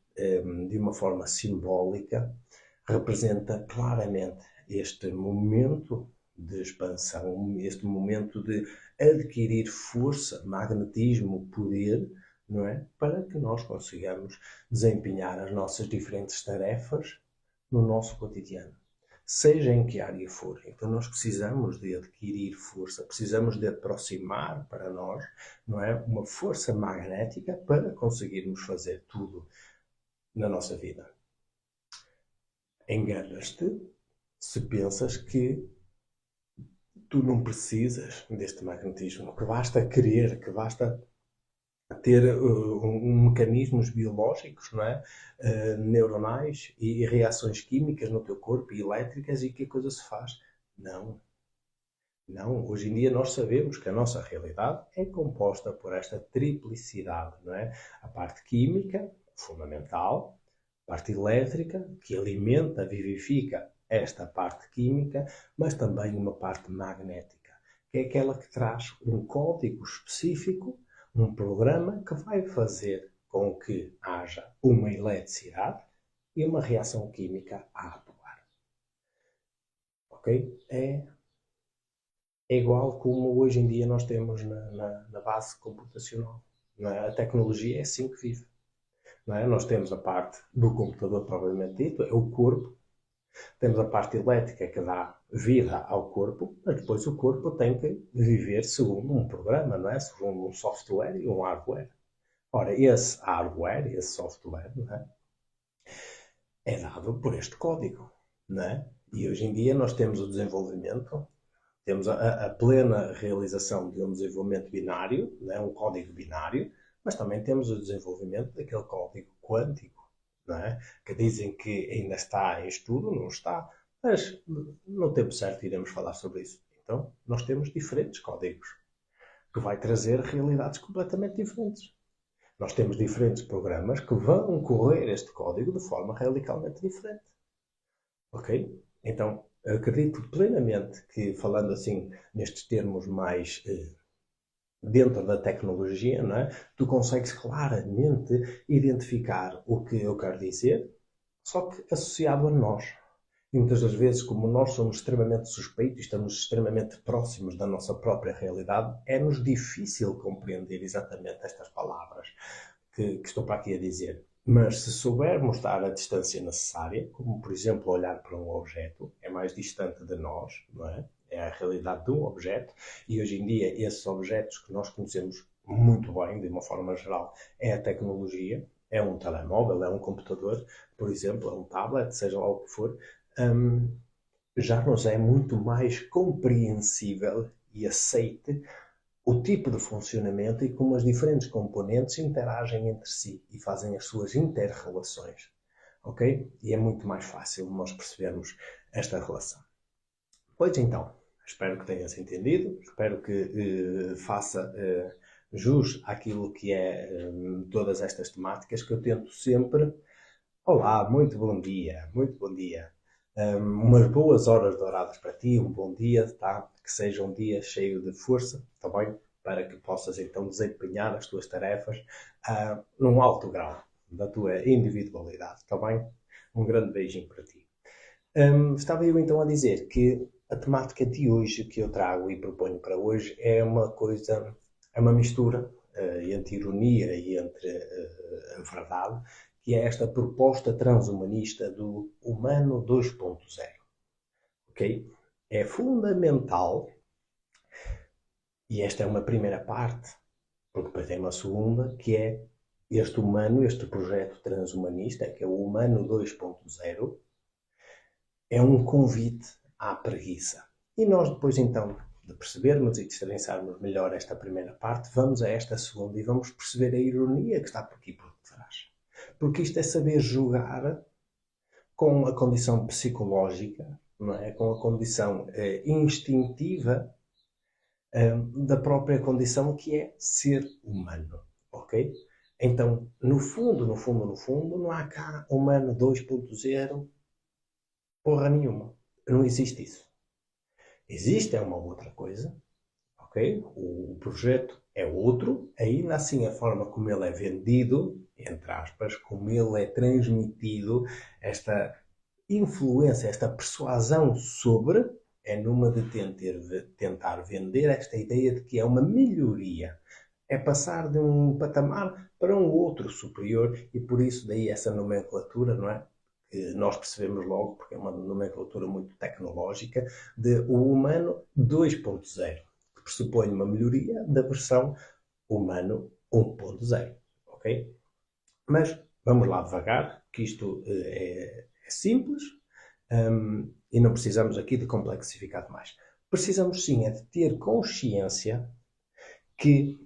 de uma forma simbólica, representa claramente este momento de expansão, este momento de adquirir força, magnetismo, poder, não é? Para que nós consigamos desempenhar as nossas diferentes tarefas no nosso cotidiano, seja em que área for. Então nós precisamos de adquirir força, precisamos de aproximar para nós, não é, uma força magnética para conseguirmos fazer tudo na nossa vida. Enganas-te se pensas que tu não precisas deste magnetismo, que basta querer, que basta ter mecanismos biológicos, não é? Neuronais e reações químicas no teu corpo e elétricas e que a coisa se faz. Não. Não. Hoje em dia nós sabemos que a nossa realidade é composta por esta triplicidade, não é? A parte química, fundamental, a parte elétrica, que alimenta, vivifica esta parte química, mas também uma parte magnética, que é aquela que traz um código específico, um programa que vai fazer com que haja uma eletricidade e uma reação química a atuar. Ok? É igual como hoje em dia nós temos na base computacional. Não é? A tecnologia é assim que vive. Não é? Nós temos a parte do computador, propriamente dito, é o corpo. Temos a parte elétrica que dá vida ao corpo, mas depois o corpo tem que viver segundo um programa, não é? Segundo um software e um hardware. Ora, esse hardware, esse software, não é dado por este código, não é? E hoje em dia nós temos o desenvolvimento, temos a plena realização de um desenvolvimento binário, não é? Um código binário, mas também temos o desenvolvimento daquele código quântico, não é? Que dizem que ainda está em estudo, não está, mas no tempo certo iremos falar sobre isso. Então, nós temos diferentes códigos, que vai trazer realidades completamente diferentes. Nós temos diferentes programas que vão correr este código de forma radicalmente diferente. Ok? Então, acredito plenamente que, falando assim nestes termos mais dentro da tecnologia, não é? Tu consegues claramente identificar o que eu quero dizer, só que associado a nós. E muitas das vezes, como nós somos extremamente suspeitos e estamos extremamente próximos da nossa própria realidade, é-nos difícil compreender exatamente estas palavras que estou para aqui a dizer. Mas se soubermos dar a distância necessária, como por exemplo olhar para um objeto, é mais distante de nós, não é? É a realidade de um objeto, e hoje em dia esses objetos que nós conhecemos muito bem, de uma forma geral, é a tecnologia, é um telemóvel, é um computador, por exemplo, é um tablet, seja lá o que for, já nos é muito mais compreensível e aceite o tipo de funcionamento e como as diferentes componentes interagem entre si e fazem as suas interrelações. Ok? E é muito mais fácil nós percebermos esta relação. Pois então, espero que tenhas entendido, espero que faça jus àquilo que é todas estas temáticas que eu tento sempre. Olá, muito bom dia, muito bom dia. Umas boas horas douradas para ti, um bom dia, tá? Que seja um dia cheio de força, tá bem? Para que possas então desempenhar as tuas tarefas num alto grau da tua individualidade, tá bem? Um grande beijinho para ti. Estava eu então a dizer que a temática de hoje que eu trago e proponho para hoje é uma coisa, é uma mistura entre ironia e entre a verdade, que é esta proposta transhumanista do humano 2.0, ok? É fundamental, e esta é uma primeira parte, porque depois tem uma segunda, que é este humano, este projeto transhumanista, que é o humano 2.0, é um convite à preguiça. E nós depois então de percebermos e destrinçarmos melhor esta primeira parte, vamos a esta segunda e vamos perceber a ironia que está por aqui por detrás. Porque isto é saber jogar com a condição psicológica, não é? Com a condição instintiva da própria condição que é ser humano, ok? Então, no fundo, não há cá humano 2.0 porra nenhuma. Não existe isso. Existe é uma outra coisa, ok? O projeto é outro, ainda assim a forma como ele é vendido, entre aspas, como ele é transmitido, esta influência, esta persuasão sobre, é numa de tentar vender esta ideia de que é uma melhoria. É passar de um patamar para um outro superior e por isso daí essa nomenclatura, não é? Que nós percebemos logo, porque é uma nomenclatura muito tecnológica, de o humano 2.0, que pressupõe uma melhoria da versão humano 1.0, ok? Mas vamos lá devagar, que isto é simples e não precisamos aqui de complexificar demais. Precisamos sim é de ter consciência que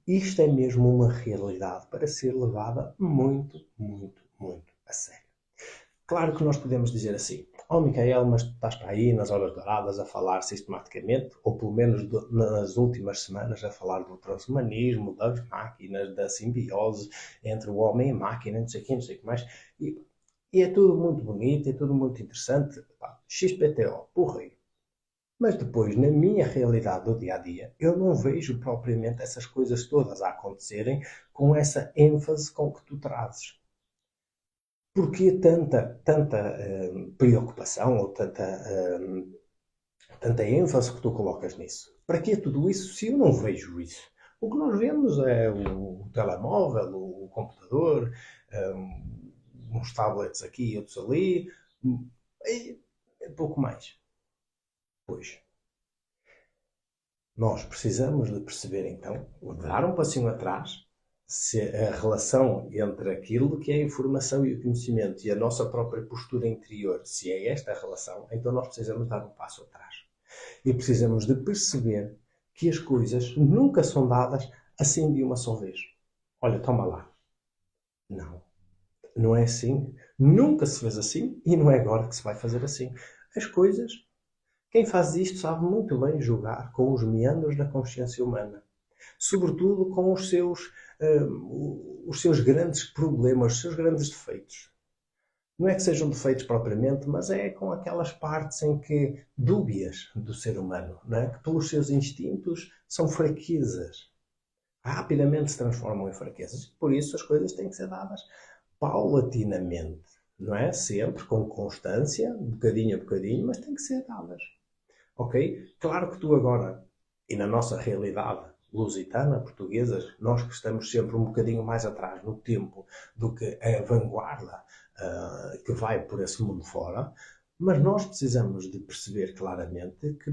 isto é mesmo uma realidade para ser levada muito, muito, muito a sério. Claro que nós podemos dizer assim, oh Micael, mas tu estás para aí nas horas douradas a falar sistematicamente, ou pelo menos nas últimas semanas a falar do transhumanismo, das máquinas, da simbiose entre o homem e a máquina, não sei o que, não sei o que mais. E é tudo muito bonito, é tudo muito interessante. Pá, XPTO, porra. Mas depois, na minha realidade do dia a dia, eu não vejo propriamente essas coisas todas a acontecerem com essa ênfase com que tu trazes. Porquê tanta preocupação ou tanta ênfase que tu colocas nisso? Para que tudo isso se eu não vejo isso? O que nós vemos é o telemóvel, o computador, uns tablets aqui e outros ali, e pouco mais. Pois, nós precisamos de perceber então, dar um passinho atrás, se a relação entre aquilo que é a informação e o conhecimento e a nossa própria postura interior, se é esta a relação, então nós precisamos dar um passo atrás. E precisamos de perceber que as coisas nunca são dadas assim de uma só vez. Olha, toma lá. Não. Não é assim. Nunca se fez assim e não é agora que se vai fazer assim. As coisas, quem faz isto sabe muito bem jogar com os meandros da consciência humana. Sobretudo com os seus grandes problemas, os seus grandes defeitos. Não é que sejam defeitos propriamente, mas é com aquelas partes em que dúbias do ser humano, não é? Que pelos seus instintos são fraquezas. Rapidamente se transformam em fraquezas. Por isso as coisas têm que ser dadas paulatinamente, não é? Sempre com constância, bocadinho a bocadinho, mas têm que ser dadas. Ok? Claro que tu agora, e na nossa realidade lusitana, portuguesa, nós que estamos sempre um bocadinho mais atrás no tempo do que a vanguarda que vai por esse mundo fora, mas nós precisamos de perceber claramente que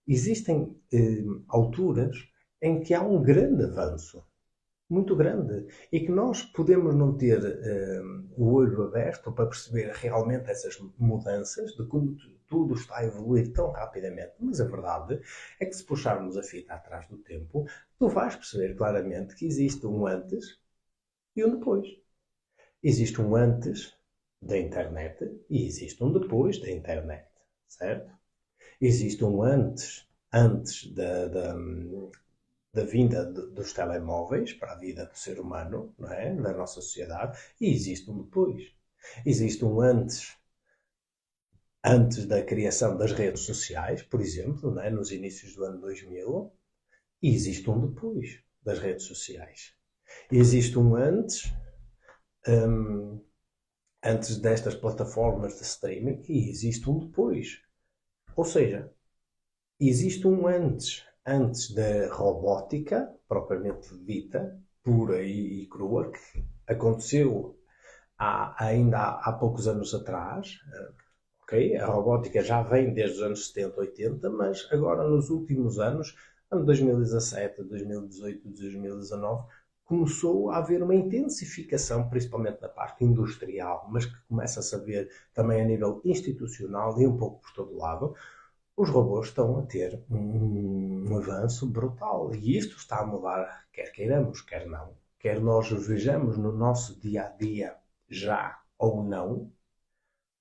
existem alturas em que há um grande avanço, muito grande, e que nós podemos não ter o olho aberto para perceber realmente essas mudanças, de como tudo está a evoluir tão rapidamente, mas a verdade é que se puxarmos a fita atrás do tempo, tu vais perceber claramente que existe um antes e um depois. Existe um antes da internet e existe um depois da internet, certo? Existe um antes da vinda dos telemóveis para a vida do ser humano, não é? Da nossa sociedade, e existe um depois. Existe um antes antes da criação das redes sociais, por exemplo, né, nos inícios do ano 2000, e existe um depois das redes sociais. Existe um antes destas plataformas de streaming, e existe um depois. Ou seja, existe um antes da robótica, propriamente dita, pura e crua, que aconteceu ainda há poucos anos atrás. Okay? A robótica já vem desde os anos 70, 80, mas agora nos últimos anos, ano 2017, 2018, 2019, começou a haver uma intensificação, principalmente na parte industrial, mas que começa-se a ver também a nível institucional e um pouco por todo lado. Os robôs estão a ter um avanço brutal e isto está a mudar, quer queiramos, quer não, quer nós vejamos no nosso dia-a-dia já ou não,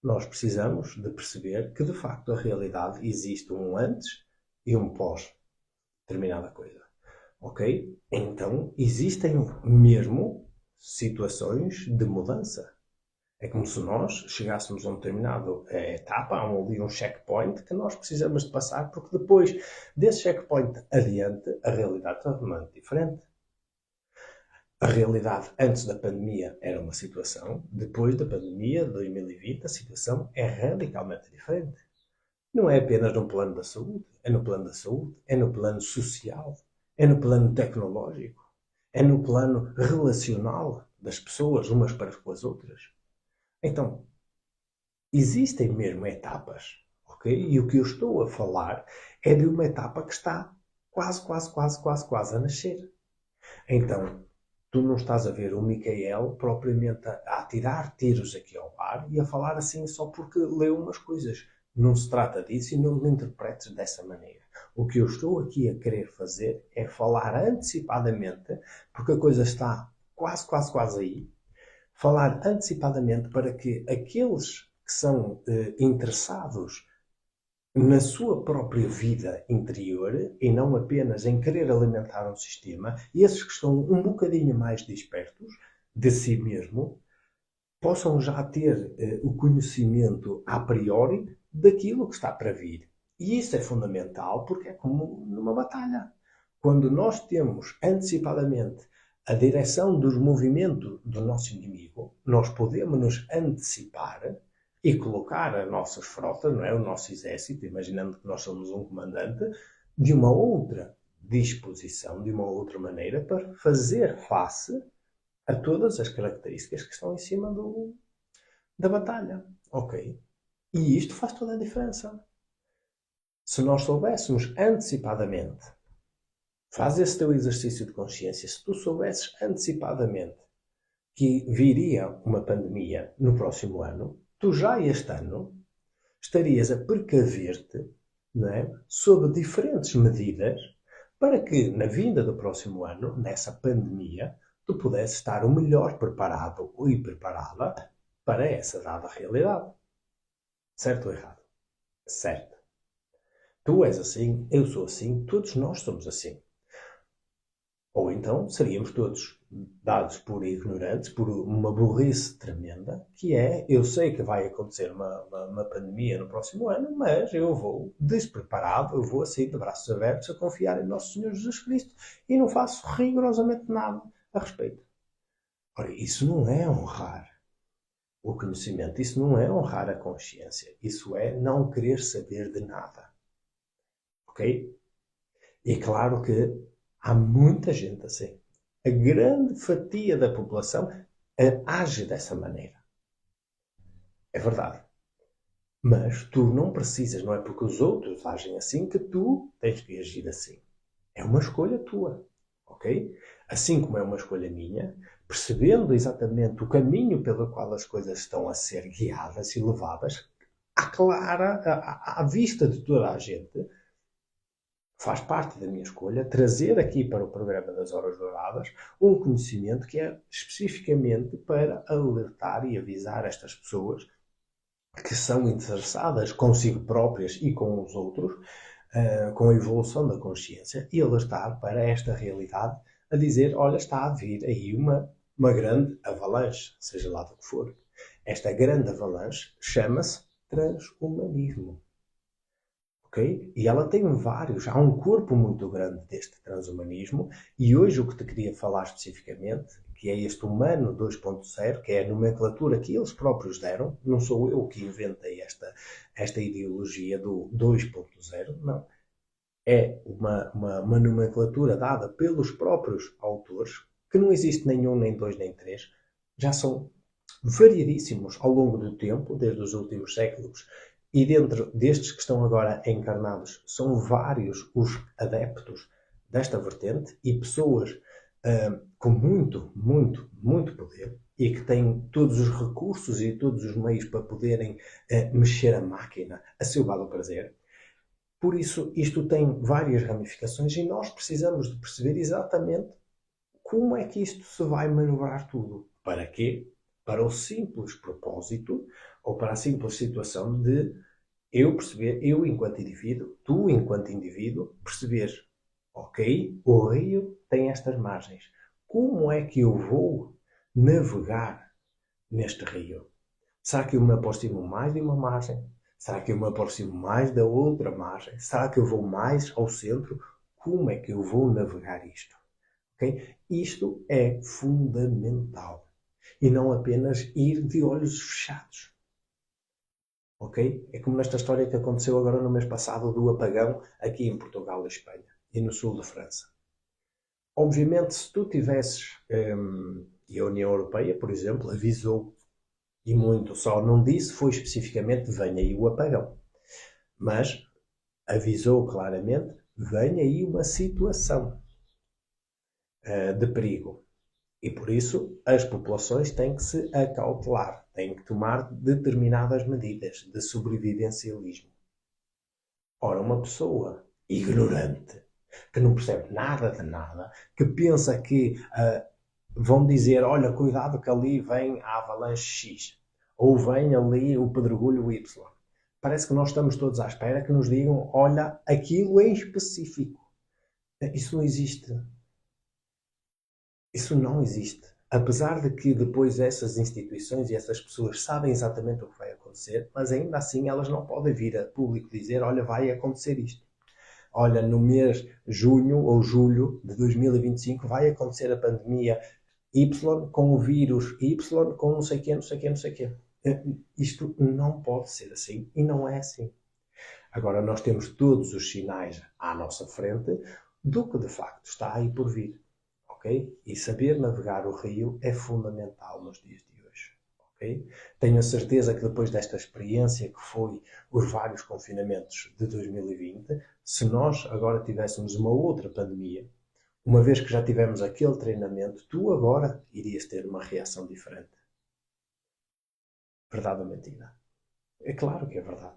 nós precisamos de perceber que de facto a realidade existe um antes e um pós determinada coisa. Ok? Então existem mesmo situações de mudança. É como se nós chegássemos a uma determinada etapa, há ali um checkpoint que nós precisamos de passar, porque depois desse checkpoint adiante, a realidade é totalmente diferente. A realidade antes da pandemia era uma situação, depois da pandemia de 2020 a situação é radicalmente diferente. Não é apenas no plano da saúde, é no plano da saúde, é no plano social, é no plano tecnológico, é no plano relacional das pessoas umas para com as outras. Então, existem mesmo etapas, ok? E o que eu estou a falar é de uma etapa que está quase a nascer. Então, tu não estás a ver o Micael propriamente a tirar tiros aqui ao ar e a falar assim só porque leu umas coisas. Não se trata disso e não me interpretes dessa maneira. O que eu estou aqui a querer fazer é falar antecipadamente, porque a coisa está quase aí, falar antecipadamente para que aqueles que são interessados na sua própria vida interior e não apenas em querer alimentar um sistema, e esses que estão um bocadinho mais despertos de si mesmo, possam já ter o conhecimento a priori daquilo que está para vir. E isso é fundamental porque é como numa batalha. Quando nós temos antecipadamente a direção dos movimentos do nosso inimigo, nós podemos nos antecipar e colocar as nossas frotas, não é? O nosso exército, imaginando que nós somos um comandante, de uma outra disposição, de uma outra maneira, para fazer face a todas as características que estão em cima da batalha. Ok? E isto faz toda a diferença. Se nós soubéssemos antecipadamente, faz esse teu exercício de consciência, se tu soubesses antecipadamente que viria uma pandemia no próximo ano, tu já este ano estarias a precaver-te, não é, sobre diferentes medidas para que na vinda do próximo ano, nessa pandemia, tu pudesses estar o melhor preparado e preparada para essa dada realidade. Certo ou errado? Certo. Tu és assim, eu sou assim, todos nós somos assim. Ou então seríamos todos dados por ignorantes, por uma burrice tremenda, que é, eu sei que vai acontecer uma pandemia no próximo ano, mas eu vou despreparado, eu vou assim de braços abertos a confiar em Nosso Senhor Jesus Cristo e não faço rigorosamente nada a respeito. Ora, isso não é honrar o conhecimento, isso não é honrar a consciência, isso é não querer saber de nada. Ok? E claro que há muita gente assim. A grande fatia da população age dessa maneira. É verdade. Mas tu não precisas, não é porque os outros agem assim que tu tens que agir assim. É uma escolha tua. Ok? Assim como é uma escolha minha, percebendo exatamente o caminho pelo qual as coisas estão a ser guiadas e levadas, à vista de toda a gente, faz parte da minha escolha trazer aqui para o programa das Horas Douradas um conhecimento que é especificamente para alertar e avisar estas pessoas que são interessadas consigo próprias e com os outros, com a evolução da consciência, e alertar para esta realidade, a dizer, olha, está a vir aí uma grande avalanche, seja lá do que for. Esta grande avalanche chama-se transhumanismo. Okay? E ela tem há um corpo muito grande deste transhumanismo, e hoje o que te queria falar especificamente, que é este humano 2.0, que é a nomenclatura que eles próprios deram, não sou eu que inventei esta ideologia do 2.0, não. É uma nomenclatura dada pelos próprios autores, que não existe nenhum, nem dois, nem três, já são variadíssimos ao longo do tempo, desde os últimos séculos, e dentro destes que estão agora encarnados, são vários os adeptos desta vertente e pessoas com muito, muito, muito poder e que têm todos os recursos e todos os meios para poderem mexer a máquina a seu belo prazer. Por isso, isto tem várias ramificações e nós precisamos de perceber exatamente como é que isto se vai manobrar tudo. Para quê? Para o simples propósito ou para a simples situação de eu perceber, eu enquanto indivíduo, tu enquanto indivíduo, perceberes, ok, o rio tem estas margens. Como é que eu vou navegar neste rio? Será que eu me aproximo mais de uma margem? Será que eu me aproximo mais da outra margem? Será que eu vou mais ao centro? Como é que eu vou navegar isto? Okay? Isto é fundamental. E não apenas ir de olhos fechados. Okay? É como nesta história que aconteceu agora no mês passado do apagão aqui em Portugal e Espanha e no sul de França. Obviamente, se tu tivesses, e a União Europeia, por exemplo, avisou, e muito só não disse, foi especificamente, venha aí o apagão. Mas avisou claramente, venha aí uma situação de perigo. E por isso as populações têm que se acautelar, têm que tomar determinadas medidas de sobrevivencialismo. Ora, uma pessoa ignorante, que não percebe nada de nada, que pensa que vão dizer, olha, cuidado que ali vem a avalanche X, ou vem ali o pedregulho Y. Parece que nós estamos todos à espera que nos digam, olha, aquilo em específico. Isso não existe. Isso não existe. Apesar de que depois essas instituições e essas pessoas sabem exatamente o que vai acontecer, mas ainda assim elas não podem vir a público dizer, olha, vai acontecer isto. Olha, no mês junho ou julho de 2025 vai acontecer a pandemia Y com o vírus Y com não sei o quê, não sei o quê, não sei o quê. Isto não pode ser assim e não é assim. Agora nós temos todos os sinais à nossa frente do que de facto está aí por vir. Okay? E saber navegar o rio é fundamental nos dias de hoje. Okay? Tenho a certeza que depois desta experiência que foi os vários confinamentos de 2020, se nós agora tivéssemos uma outra pandemia, uma vez que já tivemos aquele treinamento, tu agora irias ter uma reação diferente. Verdade ou mentira? É claro que é verdade.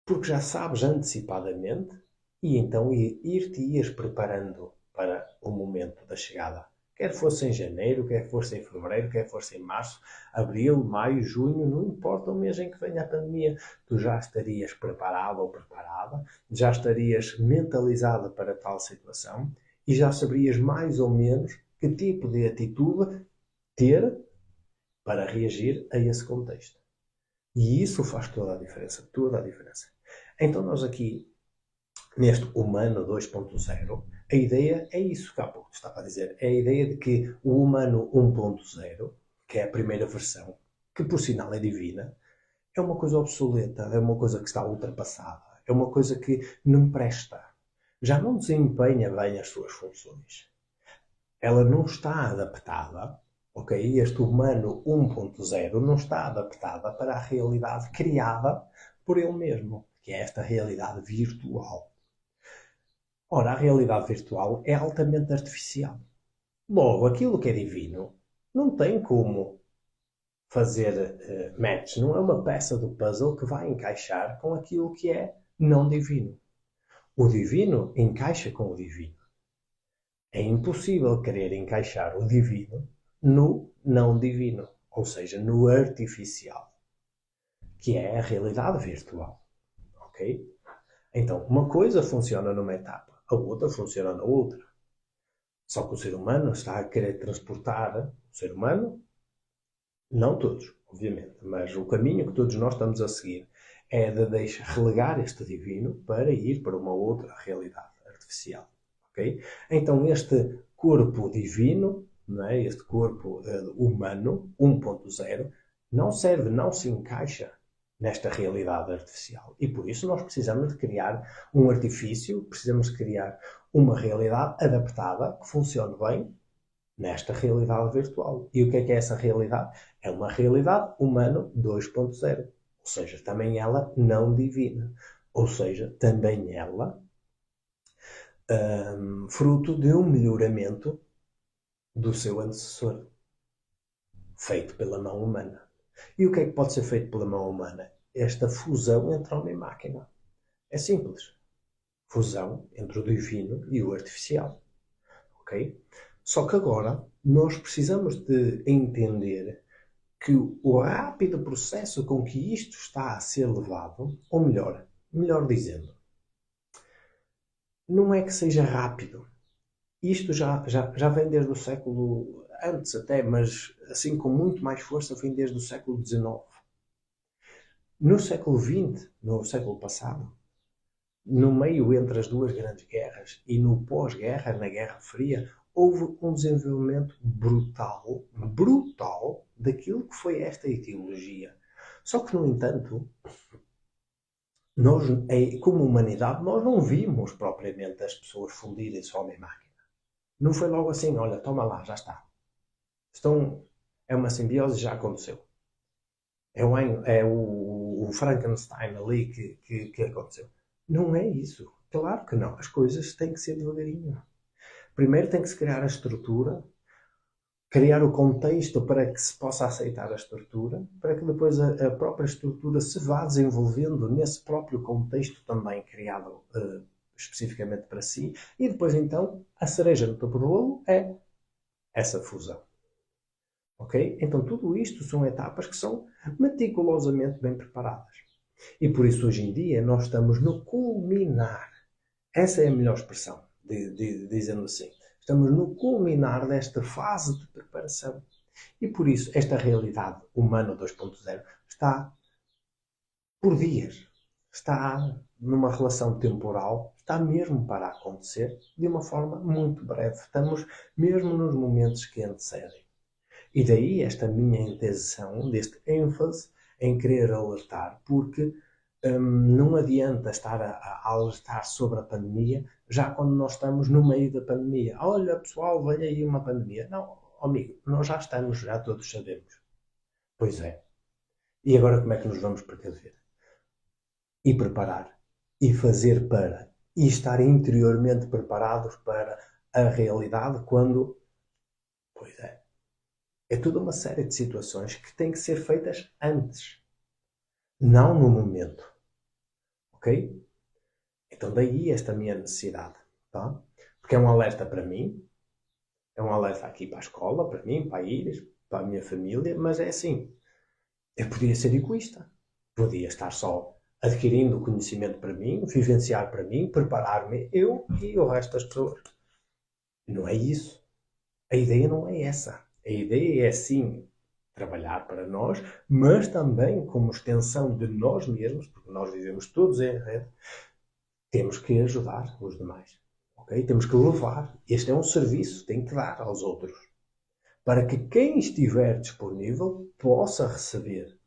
Porque já sabes antecipadamente e então ir-te-ias preparando para o momento da chegada. Quer fosse em janeiro, quer fosse em fevereiro, quer fosse em março, abril, maio, junho, não importa o mês em que venha a pandemia, tu já estarias preparado ou preparada, já estarias mentalizada para tal situação e já saberias mais ou menos que tipo de atitude ter para reagir a esse contexto. E isso faz toda a diferença, toda a diferença. Então nós aqui, neste Humano 2.0, a ideia é isso que há pouco estava a dizer. É a ideia de que o Humano 1.0, que é a primeira versão, que por sinal é divina, é uma coisa obsoleta, é uma coisa que está ultrapassada, é uma coisa que não presta. Já não desempenha bem as suas funções. Ela não está adaptada, ok? Este Humano 1.0 não está adaptada para a realidade criada por ele mesmo, que é esta realidade virtual. Ora, a realidade virtual é altamente artificial. Logo, aquilo que é divino não tem como fazer match. Não é uma peça do puzzle que vai encaixar com aquilo que é não divino. O divino encaixa com o divino. É impossível querer encaixar o divino no não divino, ou seja, no artificial, que é a realidade virtual. Ok? Então, uma coisa funciona numa etapa, a outra funciona na outra. Só que o ser humano está a querer transportar o ser humano, não todos, obviamente, mas o caminho que todos nós estamos a seguir é de relegar este divino para ir para uma outra realidade artificial. Okay? Então, este corpo divino, não é? Este corpo humano 1.0, não serve, não se encaixa nesta realidade artificial. E por isso nós precisamos de criar um artifício, precisamos de criar uma realidade adaptada que funcione bem nesta realidade virtual. E o que é essa realidade? É uma realidade humano 2.0. Ou seja, também ela não divina. Ou seja, também ela fruto de um melhoramento do seu antecessor, feito pela mão humana. E o que é que pode ser feito pela mão humana? Esta fusão entre homem e máquina. É simples. Fusão entre o divino e o artificial. Ok? Só que agora nós precisamos de entender que o rápido processo com que isto está a ser levado, ou melhor dizendo, não é que seja rápido. Isto já vem desde o século, antes até, mas assim com muito mais força, vem desde o século XIX. No século XX, no século passado, no meio entre as duas grandes guerras e no pós-guerra, na Guerra Fria, houve um desenvolvimento brutal daquilo que foi esta ideologia. Só que, no entanto, nós, como humanidade, nós não vimos propriamente as pessoas fundirem-se homem e máquina. Não foi logo assim, olha, toma lá, já está. É uma simbiose, já aconteceu. É o Frankenstein ali que aconteceu. Não é isso. Claro que não. As coisas têm que ser devagarinho. Primeiro tem que se criar a estrutura, criar o contexto para que se possa aceitar a estrutura, para que depois a própria estrutura se vá desenvolvendo nesse próprio contexto também criado especificamente para si, e depois então a cereja no topo do bolo é essa fusão. Ok? Então tudo isto são etapas que são meticulosamente bem preparadas. E por isso hoje em dia nós estamos no culminar. Essa é a melhor expressão, dizendo assim. Estamos no culminar desta fase de preparação. E por isso esta realidade humana 2.0 está por dias. Está numa relação temporal, está mesmo para acontecer de uma forma muito breve. Estamos mesmo nos momentos que antecedem. E daí esta minha intenção, deste ênfase em querer alertar, porque não adianta estar a alertar sobre a pandemia já quando nós estamos no meio da pandemia. Olha pessoal, vem aí uma pandemia. Não, amigo, nós já estamos, já todos sabemos. Pois é. E agora como é que nos vamos precaver? E preparar. E fazer para. E estar interiormente preparados para a realidade quando... Pois é. É toda uma série de situações que têm que ser feitas antes. Não no momento. Ok? Então daí esta minha necessidade. Tá? Porque é um alerta para mim. É um alerta aqui para a escola, para mim, para a Iris, para a minha família. Mas é assim. Eu podia ser egoísta. Podia estar só adquirindo conhecimento para mim, vivenciar para mim, preparar-me eu e o resto das pessoas. Não é isso. A ideia não é essa. A ideia é sim trabalhar para nós, mas também como extensão de nós mesmos, porque nós vivemos todos em rede, temos que ajudar os demais. Okay? Temos que levar. Este é um serviço, tem que dar aos outros. Para que quem estiver disponível possa receber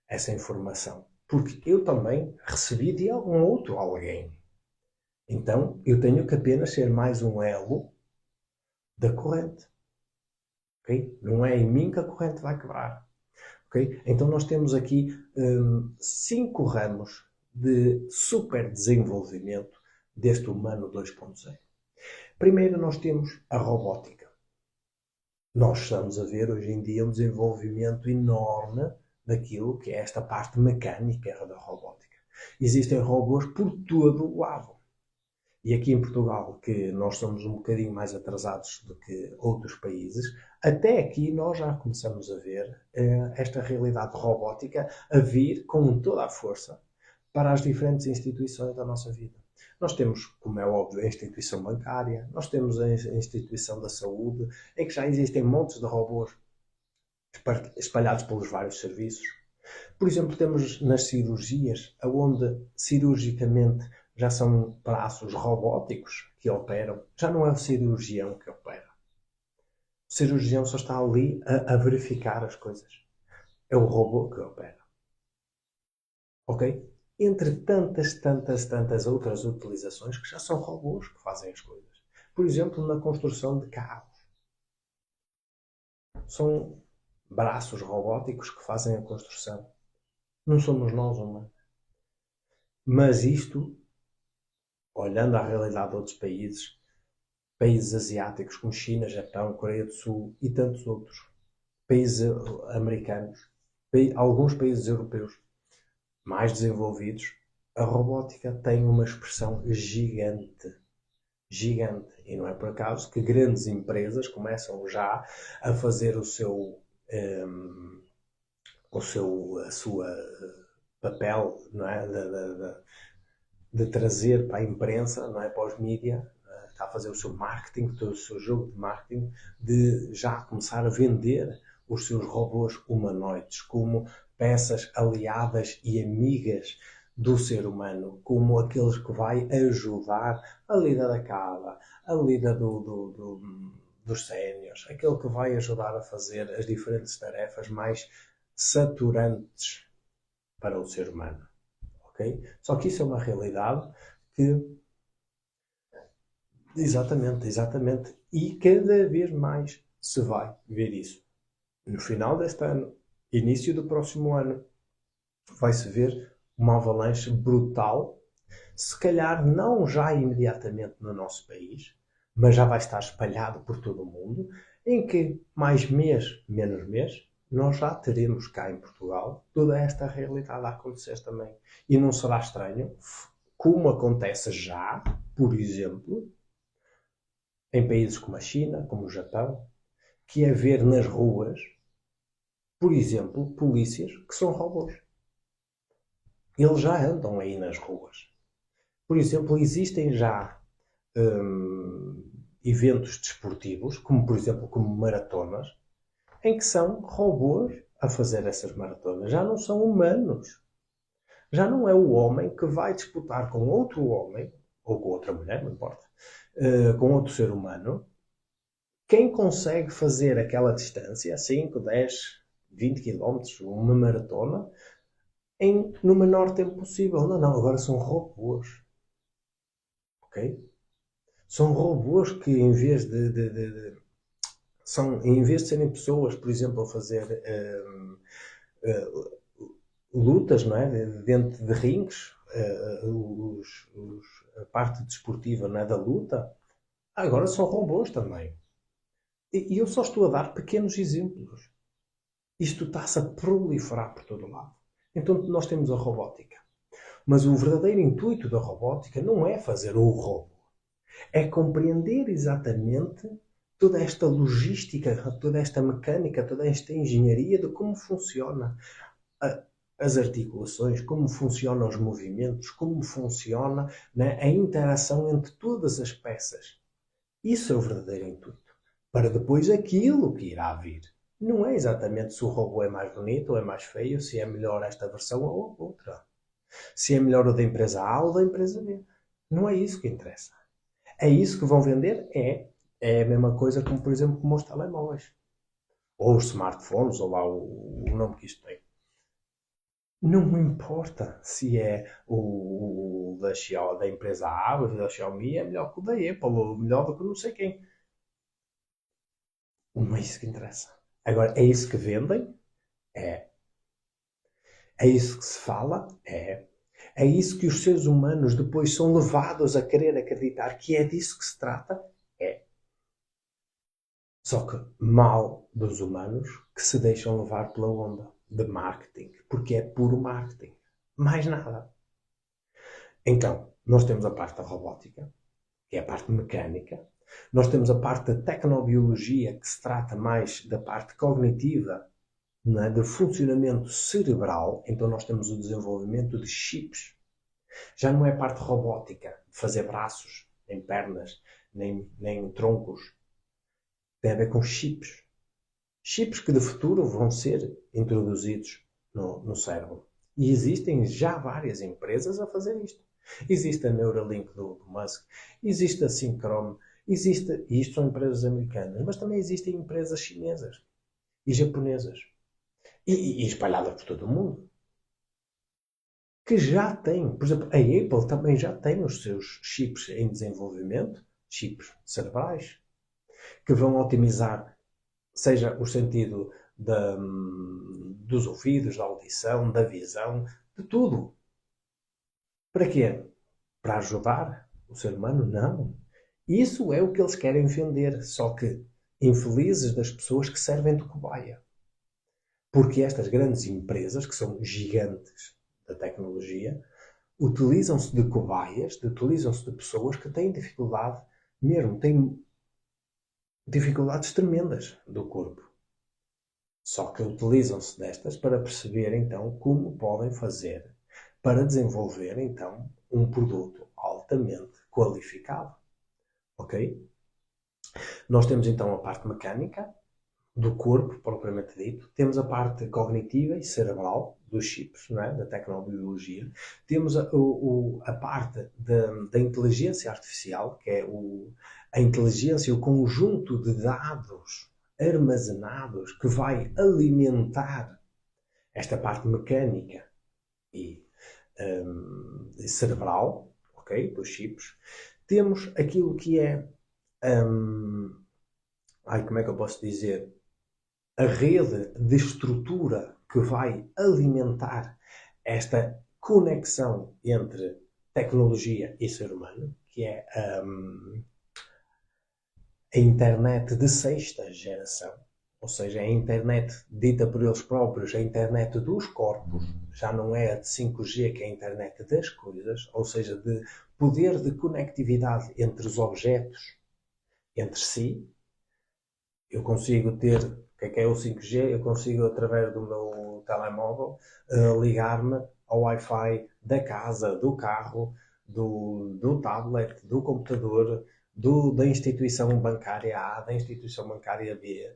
essa informação. Porque eu também recebi de algum outro alguém. Então, eu tenho que apenas ser mais um elo da corrente. Okay? Não é em mim que a corrente vai quebrar. Okay? Então nós temos aqui 5 ramos de super desenvolvimento deste humano 2.0. Primeiro nós temos a robótica. Nós estamos a ver hoje em dia um desenvolvimento enorme daquilo que é esta parte mecânica da robótica. Existem robôs por todo o lado. E aqui em Portugal, que nós somos um bocadinho mais atrasados do que outros países, até aqui nós já começamos a ver esta realidade robótica a vir com toda a força para as diferentes instituições da nossa vida. Nós temos, como é óbvio, a instituição bancária, nós temos a instituição da saúde, em que já existem montes de robôs espalhados pelos vários serviços. Por exemplo, temos nas cirurgias, onde cirurgicamente já são braços robóticos que operam. Já não é o cirurgião que opera. O cirurgião só está ali a verificar as coisas. É o robô que opera. Ok? Entre tantas outras utilizações que já são robôs que fazem as coisas. Por exemplo, na construção de carros. São braços robóticos que fazem a construção. Não somos nós humanos. Mas isto, olhando à realidade de outros países asiáticos como China, Japão, Coreia do Sul e tantos outros, países americanos, alguns países europeus mais desenvolvidos, a robótica tem uma expressão gigante. Gigante. E não é por acaso que grandes empresas começam já a fazer a sua papel, não é? De trazer para a imprensa, não é? Para os mídias, está a fazer o seu marketing, todo o seu jogo de marketing, de já começar a vender os seus robôs humanoides como peças aliadas e amigas do ser humano, como aqueles que vai ajudar a lida da casa, a lida dos séniores, aquele que vai ajudar a fazer as diferentes tarefas mais saturantes para o ser humano. Okay? Só que isso é uma realidade que exatamente, e cada vez mais se vai ver isso. No final deste ano, início do próximo ano, vai-se ver uma avalanche brutal, se calhar não já imediatamente no nosso país, mas já vai estar espalhado por todo o mundo, em que mais mês, menos mês, nós já teremos cá em Portugal toda esta realidade a acontecer também. E não será estranho, como acontece já, por exemplo, em países como a China, como o Japão, que é ver nas ruas, por exemplo, polícias que são robôs. Eles já andam aí nas ruas. Por exemplo, existem já eventos desportivos, como por exemplo como maratonas, em que são robôs a fazer essas maratonas. Já não são humanos. Já não é o homem que vai disputar com outro homem, ou com outra mulher, não importa, com outro ser humano. Quem consegue fazer aquela distância, 5, 10, 20 km, uma maratona, no menor tempo possível. Não, agora são robôs. Ok? São robôs que em vez em vez de serem pessoas, por exemplo, a fazer lutas, não é? Dentro de rings, a parte desportiva, não é? Da luta, agora são robôs também. E eu só estou a dar pequenos exemplos. Isto está-se a proliferar por todo lado. Então nós temos a robótica. Mas o verdadeiro intuito da robótica não é fazer o robô. É compreender exatamente toda esta logística, toda esta mecânica, toda esta engenharia de como funciona as articulações, como funcionam os movimentos, como funciona, né, a interação entre todas as peças. Isso é o verdadeiro intuito. Para depois aquilo que irá vir. Não é exatamente se o robô é mais bonito ou é mais feio, se é melhor esta versão ou outra. Se é melhor o da empresa A ou da empresa B. Não é isso que interessa. É isso que vão vender? É a mesma coisa como, por exemplo, como os telemóveis. Ou os smartphones, ou lá o nome que isto tem. Não me importa se é o da empresa A, ou da Xiaomi, é melhor que o da Apple, ou melhor do que não sei quem. Não é isso que interessa. Agora, é isso que vendem? É. É isso que se fala? É. É isso que os seres humanos depois são levados a querer acreditar que é disso que se trata? É. Só que mal dos humanos que se deixam levar pela onda de marketing, porque é puro marketing. Mais nada. Então, nós temos a parte da robótica, que é a parte mecânica. Nós temos a parte da tecnobiologia, que se trata mais da parte cognitiva, não é? Do funcionamento cerebral. Então nós temos o desenvolvimento de chips. Já não é a parte robótica, de fazer braços, nem pernas, nem troncos. Tem a ver com chips. Chips que de futuro vão ser introduzidos no cérebro. E existem já várias empresas a fazer isto. Existe a Neuralink do Musk, existe a Synchron, existe, e isto são empresas americanas, mas também existem empresas chinesas e japonesas e espalhadas por todo o mundo, que já têm, por exemplo, a Apple também já tem os seus chips em desenvolvimento, chips cerebrais, que vão otimizar, seja o sentido dos ouvidos, da audição, da visão, de tudo. Para quê? Para ajudar o ser humano? Não. Isso é o que eles querem vender, só que infelizes das pessoas que servem de cobaia. Porque estas grandes empresas, que são gigantes da tecnologia, utilizam-se de cobaias, utilizam-se de pessoas que têm dificuldade, mesmo têm dificuldades tremendas do corpo. Só que utilizam-se destas para perceber então como podem fazer para desenvolver então um produto altamente qualificado. Ok? Nós temos então a parte mecânica do corpo, propriamente dito. Temos a parte cognitiva e cerebral dos chips, não é? Da tecnobiologia. Temos a parte da inteligência artificial, que é a inteligência, o conjunto de dados armazenados que vai alimentar esta parte mecânica e cerebral, ok? Dos chips. Temos aquilo que é como é que eu posso dizer? A rede de estrutura que vai alimentar esta conexão entre tecnologia e ser humano, que é a internet de sexta geração, ou seja, a internet dita por eles próprios, a internet dos corpos, já não é a de 5G, que é a internet das coisas, ou seja, de poder de conectividade entre os objetos, entre si. Eu consigo ter, o que é o 5G? Eu consigo, através do meu telemóvel, ligar-me ao Wi-Fi da casa, do carro, do tablet, do computador, da instituição bancária A, da instituição bancária B,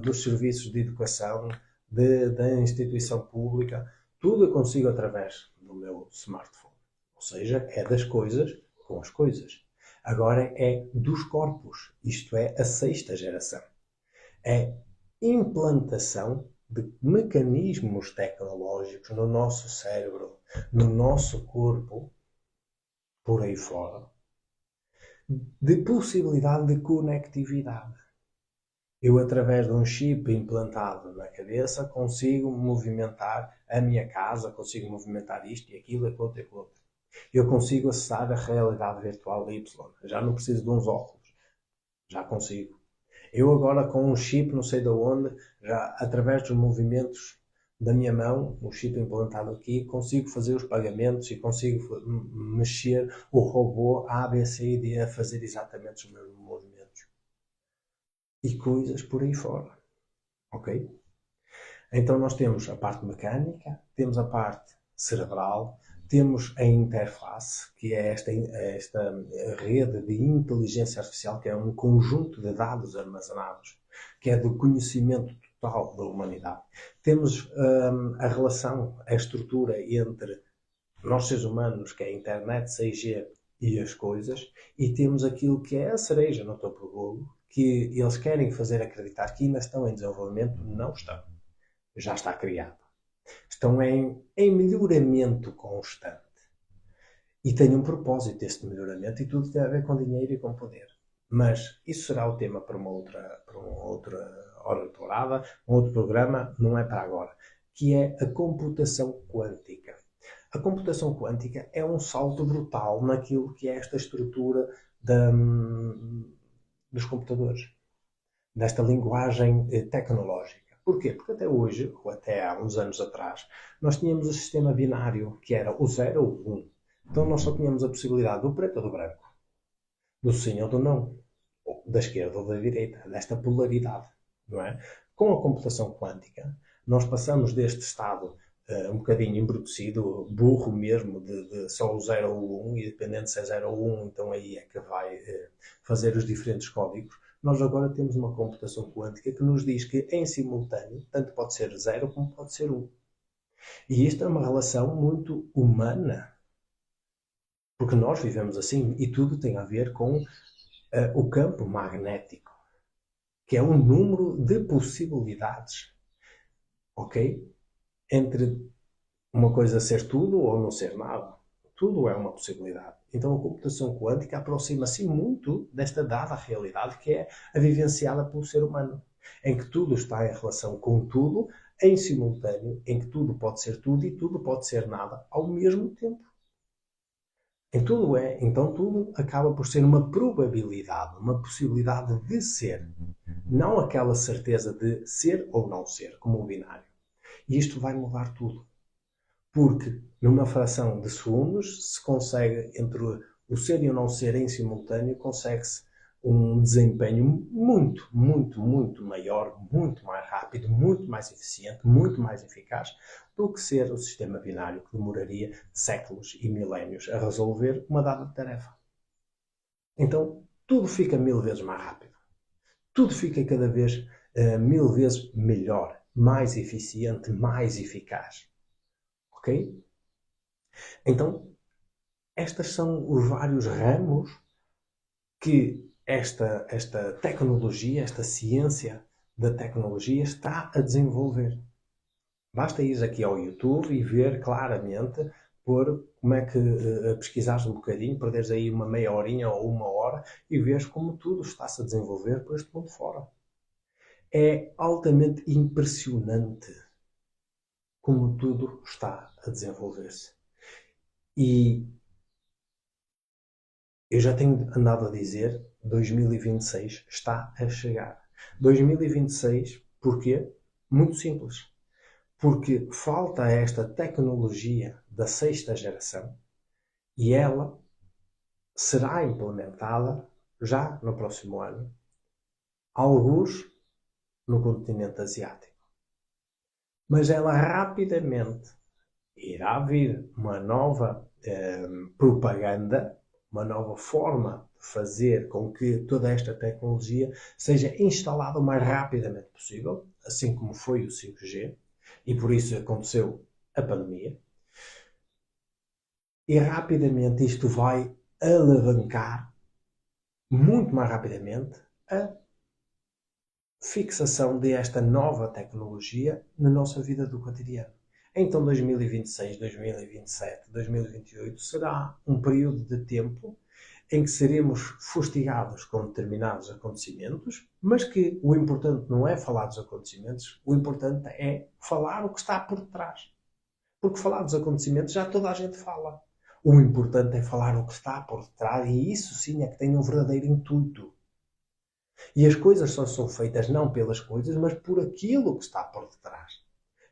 dos serviços de educação, da instituição pública. Tudo eu consigo através do meu smartphone. Ou seja, é das coisas com as coisas. Agora é dos corpos. Isto é a sexta geração. É implantação de mecanismos tecnológicos no nosso cérebro, no nosso corpo, por aí fora, de possibilidade de conectividade. Eu, através de um chip implantado na cabeça, consigo movimentar a minha casa, consigo movimentar isto e aquilo, aquilo outro e aquilo outro. Eu consigo acessar a realidade virtual Y. Já não preciso de uns óculos. Já consigo. Eu agora com um chip, não sei de onde, já através dos movimentos da minha mão, um chip implantado aqui, consigo fazer os pagamentos e consigo mexer o robô A, B, C e D a fazer exatamente os mesmos movimentos. E coisas por aí fora. Ok? Então nós temos a parte mecânica, temos a parte cerebral, temos a interface, que é esta rede de inteligência artificial, que é um conjunto de dados armazenados, que é do conhecimento total da humanidade. Temos a relação, a estrutura entre nós seres humanos, que é a internet 6G e as coisas, e temos aquilo que é a cereja no topo do bolo, que eles querem fazer acreditar que ainda estão em desenvolvimento, não estão. Já está criado. Estão em melhoramento constante. E tem um propósito este melhoramento e tudo tem a ver com dinheiro e com poder. Mas isso será o tema para uma outra hora dourada, um outro programa, não é para agora, que é a computação quântica. A computação quântica é um salto brutal naquilo que é esta estrutura dos computadores, desta linguagem tecnológica. Porquê? Porque até hoje, ou até há uns anos atrás, nós tínhamos o sistema binário, que era o 0 ou o 1. Então nós só tínhamos a possibilidade do preto ou do branco, do sim ou do não, ou da esquerda ou da direita, desta polaridade, não é? Com a computação quântica, nós passamos deste estado um bocadinho embrutecido, burro mesmo, de só o 0 ou o 1, e dependendo se é 0 ou 1, então aí é que vai fazer os diferentes códigos, nós agora temos uma computação quântica que nos diz que em simultâneo, tanto pode ser 0 como pode ser 1. E isto é uma relação muito humana, porque nós vivemos assim e tudo tem a ver com o campo magnético, que é um número de possibilidades, ok? Entre uma coisa ser tudo ou não ser nada. Tudo é uma possibilidade. Então a computação quântica aproxima-se muito desta dada realidade que é a vivenciada pelo ser humano, em que tudo está em relação com tudo, em simultâneo, em que tudo pode ser tudo e tudo pode ser nada ao mesmo tempo. Então tudo acaba por ser uma probabilidade, uma possibilidade de ser, não aquela certeza de ser ou não ser, como o binário. E isto vai mudar tudo. Porque numa fração de segundos se consegue, entre o ser e o não ser em simultâneo, consegue-se um desempenho muito, muito, muito maior, muito mais rápido, muito mais eficiente, muito mais eficaz do que ser o sistema binário que demoraria séculos e milénios a resolver uma dada tarefa. Então, tudo fica 1000 vezes mais rápido. Tudo fica cada vez 1000 vezes melhor, mais eficiente, mais eficaz. Ok? Então, estes são os vários ramos que esta tecnologia, esta ciência da tecnologia está a desenvolver. Basta ir aqui ao YouTube e ver claramente, por como é que pesquisares um bocadinho, perderes aí uma meia horinha ou uma hora e vês como tudo está-se a desenvolver por este mundo fora. É altamente impressionante como tudo está a desenvolver-se. E eu já tenho andado a dizer, 2026 está a chegar. 2026, porquê? Muito simples. Porque falta esta tecnologia da 6ª geração e ela será implementada já no próximo ano, alguns no continente asiático. Mas ela rapidamente irá vir uma nova propaganda, uma nova forma de fazer com que toda esta tecnologia seja instalada o mais rapidamente possível, assim como foi o 5G, e por isso aconteceu a pandemia. E rapidamente isto vai alavancar, muito mais rapidamente, a fixação desta nova tecnologia na nossa vida do cotidiano. Então 2026, 2027, 2028 será um período de tempo em que seremos fustigados com determinados acontecimentos, mas que o importante não é falar dos acontecimentos, o importante é falar o que está por detrás. Porque falar dos acontecimentos já toda a gente fala. O importante é falar o que está por detrás e isso sim é que tem um verdadeiro intuito. E as coisas só são feitas não pelas coisas, mas por aquilo que está por detrás.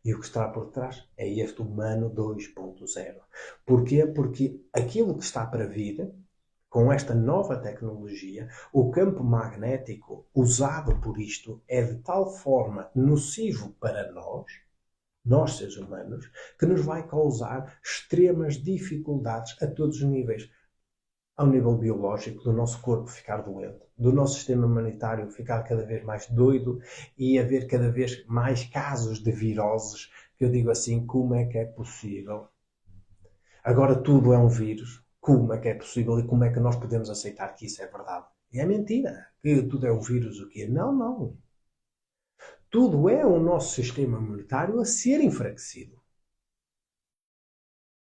E o que está por trás é este humano 2.0. Porquê? Porque aquilo que está para vir, com esta nova tecnologia, o campo magnético usado por isto é de tal forma nocivo para nós seres humanos, que nos vai causar extremas dificuldades a todos os níveis. Ao nível biológico, do nosso corpo ficar doente, do nosso sistema imunitário ficar cada vez mais doido e haver cada vez mais casos de viroses, que eu digo assim, como é que é possível? Agora tudo é um vírus, como é que é possível e como é que nós podemos aceitar que isso é verdade? E é mentira, que tudo é um vírus o quê? Não, não. Tudo é o nosso sistema imunitário a ser enfraquecido.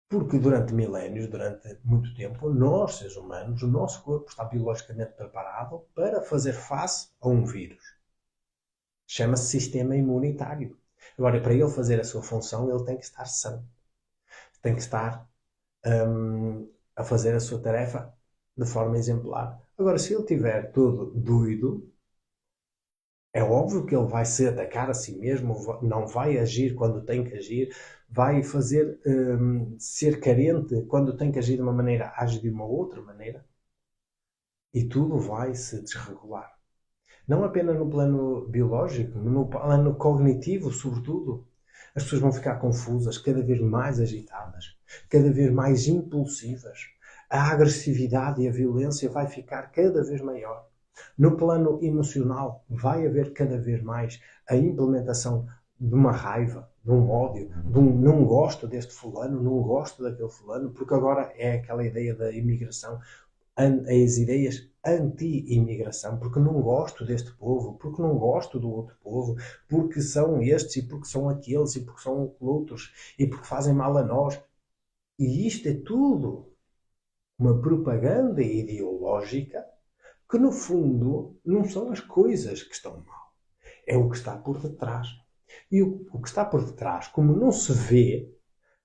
Porque durante milénios, durante muito tempo, nós, seres humanos, o nosso corpo está biologicamente preparado para fazer face a um vírus. Chama-se sistema imunitário. Agora, para ele fazer a sua função, ele tem que estar são. Tem que estar a fazer a sua tarefa de forma exemplar. Agora, se ele estiver todo doido, é óbvio que ele vai se atacar a si mesmo, não vai agir quando tem que agir, vai fazer ser carente quando tem que agir de uma maneira, age de uma outra maneira. E tudo vai se desregular. Não apenas no plano biológico, no plano cognitivo, sobretudo. As pessoas vão ficar confusas, cada vez mais agitadas, cada vez mais impulsivas. A agressividade e a violência vai ficar cada vez maior. No plano emocional, vai haver cada vez mais a implementação de uma raiva, de um ódio, de um não gosto deste fulano, não gosto daquele fulano, porque agora é aquela ideia da imigração, as ideias anti-imigração, porque não gosto deste povo, porque não gosto do outro povo, porque são estes e porque são aqueles e porque são outros e porque fazem mal a nós. E isto é tudo uma propaganda ideológica que, no fundo, não são as coisas que estão mal. É o que está por detrás. E o que está por detrás, como não se vê,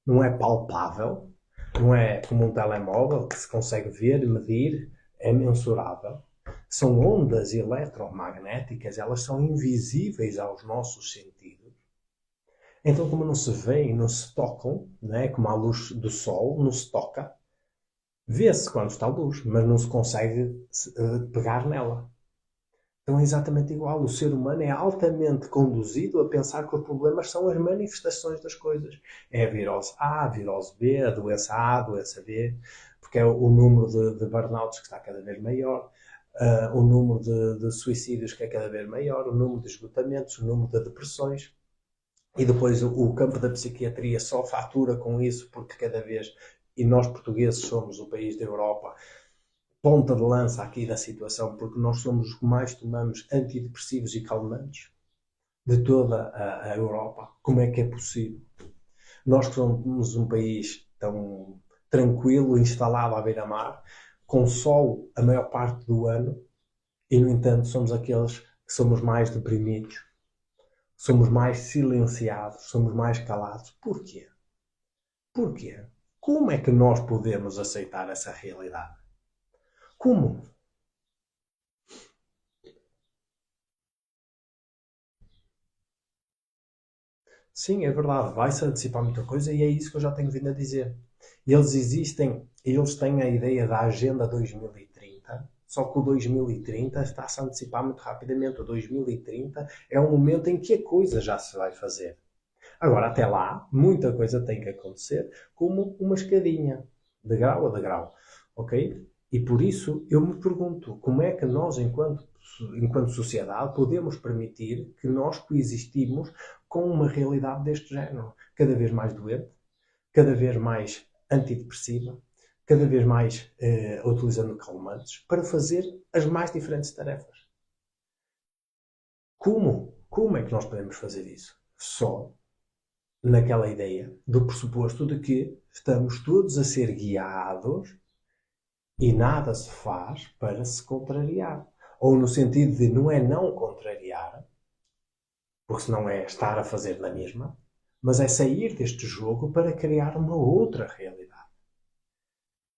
não é palpável, não é como um telemóvel que se consegue ver, medir, é mensurável. São ondas eletromagnéticas, elas são invisíveis aos nossos sentidos. Então, como não se veem, não se tocam, não é? Como a luz do sol não se toca, vê-se quando está a luz, mas não se consegue pegar nela. Então é exatamente igual. O ser humano é altamente conduzido a pensar que os problemas são as manifestações das coisas. É a virose A, a virose B, a doença B, porque é o número de burnouts que está cada vez maior, o número de suicídios que é cada vez maior, o número de esgotamentos, o número de depressões. E depois o campo da psiquiatria só fatura com isso, porque cada vez, e nós portugueses somos o país da Europa ponta de lança aqui da situação, porque nós somos os que mais tomamos antidepressivos e calmantes de toda a Europa. Como é que é possível? Nós que somos um país tão tranquilo, instalado à beira-mar, com sol a maior parte do ano, e no entanto somos aqueles que somos mais deprimidos, somos mais silenciados, somos mais calados. Porquê? Porquê? Como é que nós podemos aceitar essa realidade? Como? Sim, é verdade, vai-se antecipar muita coisa e é isso que eu já tenho vindo a dizer. Eles existem, eles têm a ideia da Agenda 2030, só que o 2030 está-se a antecipar muito rapidamente. O 2030 é um momento em que a coisa já se vai fazer. Agora, até lá, muita coisa tem que acontecer, como uma escadinha, de grau a degrau, ok? E por isso eu me pergunto, como é que nós, enquanto sociedade, podemos permitir que nós coexistimos com uma realidade deste género, cada vez mais doente, cada vez mais antidepressiva, cada vez mais utilizando calmantes, para fazer as mais diferentes tarefas. Como? Como é que nós podemos fazer isso? Só naquela ideia do pressuposto de que estamos todos a ser guiados e nada se faz para se contrariar. Ou no sentido de não é não contrariar, porque senão é estar a fazer na mesma, mas é sair deste jogo para criar uma outra realidade.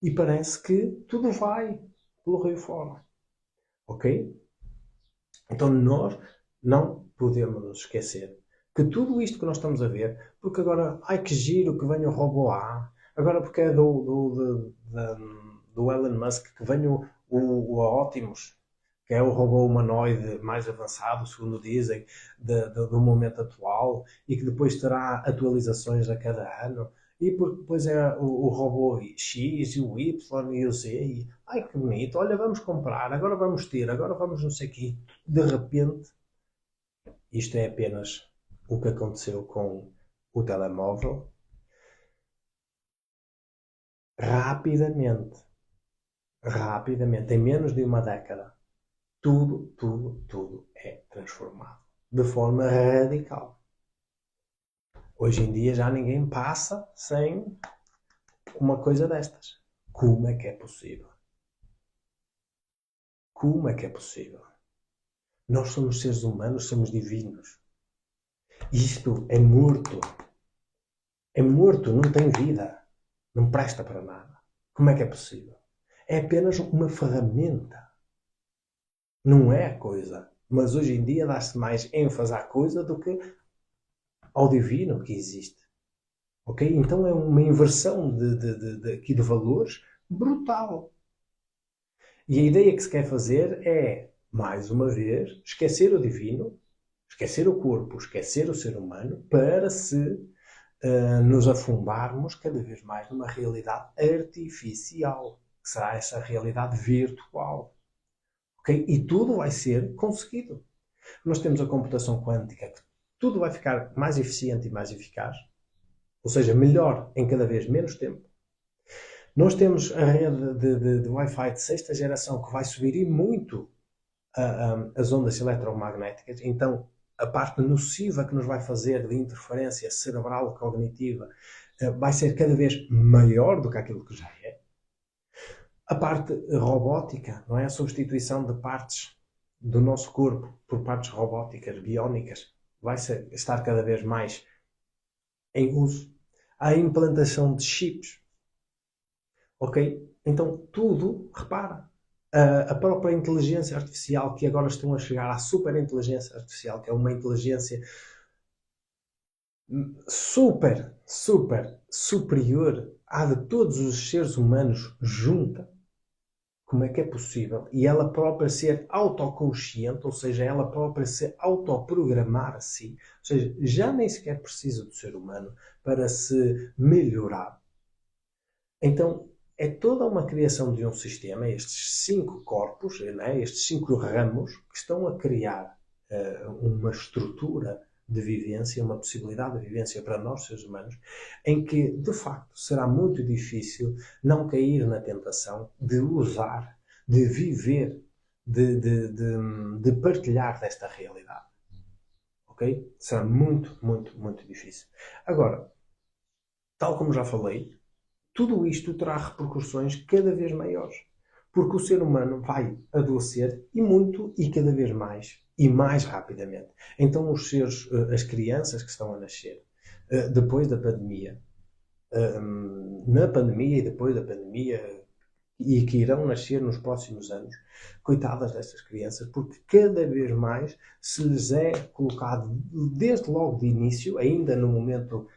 E parece que tudo vai pelo rio fora. Ok? Então nós não podemos nos esquecer que tudo isto que nós estamos a ver, porque agora, ai que giro que venha o robô A, agora porque é do Elon Musk que venha o Optimus, que é o robô humanoide mais avançado, segundo dizem, do momento atual, e que depois terá atualizações a cada ano, e porque depois é o robô X, e o Y, e o Z, e ai que bonito, olha, vamos comprar, agora vamos ter, agora vamos não sei o quê. De repente, isto é apenas o que aconteceu com o telemóvel, rapidamente, rapidamente, em menos de uma década, tudo é transformado de forma radical. Hoje em dia já ninguém passa sem uma coisa destas. Como é que é possível? Como é que é possível? Nós somos seres humanos, somos divinos. Isto é morto. É morto, não tem vida. Não presta para nada. Como é que é possível? É apenas uma ferramenta. Não é a coisa. Mas hoje em dia dá-se mais ênfase à coisa do que ao divino que existe. Ok? Então é uma inversão aqui de valores brutal. E a ideia que se quer fazer é, mais uma vez, esquecer o divino, esquecer o corpo, esquecer o ser humano, para se nos afundarmos cada vez mais numa realidade artificial, que será essa realidade virtual. ok? E tudo vai ser conseguido. Nós temos a computação quântica, que tudo vai ficar mais eficiente e mais eficaz, ou seja, melhor em cada vez menos tempo. Nós temos a rede de Wi-Fi de sexta geração que vai subir e muito as ondas eletromagnéticas, então a parte nociva que nos vai fazer de interferência cerebral cognitiva vai ser cada vez maior do que aquilo que já é. A parte robótica, não é? A substituição de partes do nosso corpo por partes robóticas, biónicas, vai estar cada vez mais em uso. A implantação de chips, ok? Então tudo, repara, a própria inteligência artificial, que agora estão a chegar à super inteligência artificial, que é uma inteligência super, super superior à de todos os seres humanos junta. Como é que é possível? E ela própria ser autoconsciente, ou seja, ela própria se autoprogramar a si, ou seja, já nem sequer precisa do ser humano para se melhorar. Então, é toda uma criação de um sistema, estes 5 corpos, né, estes 5 ramos, que estão a criar uma estrutura de vivência, uma possibilidade de vivência para nós, seres humanos, em que, de facto, será muito difícil não cair na tentação de usar, de viver, de partilhar desta realidade. Ok? Será muito, muito, muito difícil. Agora, tal como já falei, tudo isto terá repercussões cada vez maiores. Porque o ser humano vai adoecer e muito e cada vez mais e mais rapidamente. Então os seres, as crianças que estão a nascer depois da pandemia, na pandemia e depois da pandemia e que irão nascer nos próximos anos, coitadas destas crianças, porque cada vez mais se lhes é colocado, desde logo de início, ainda no momento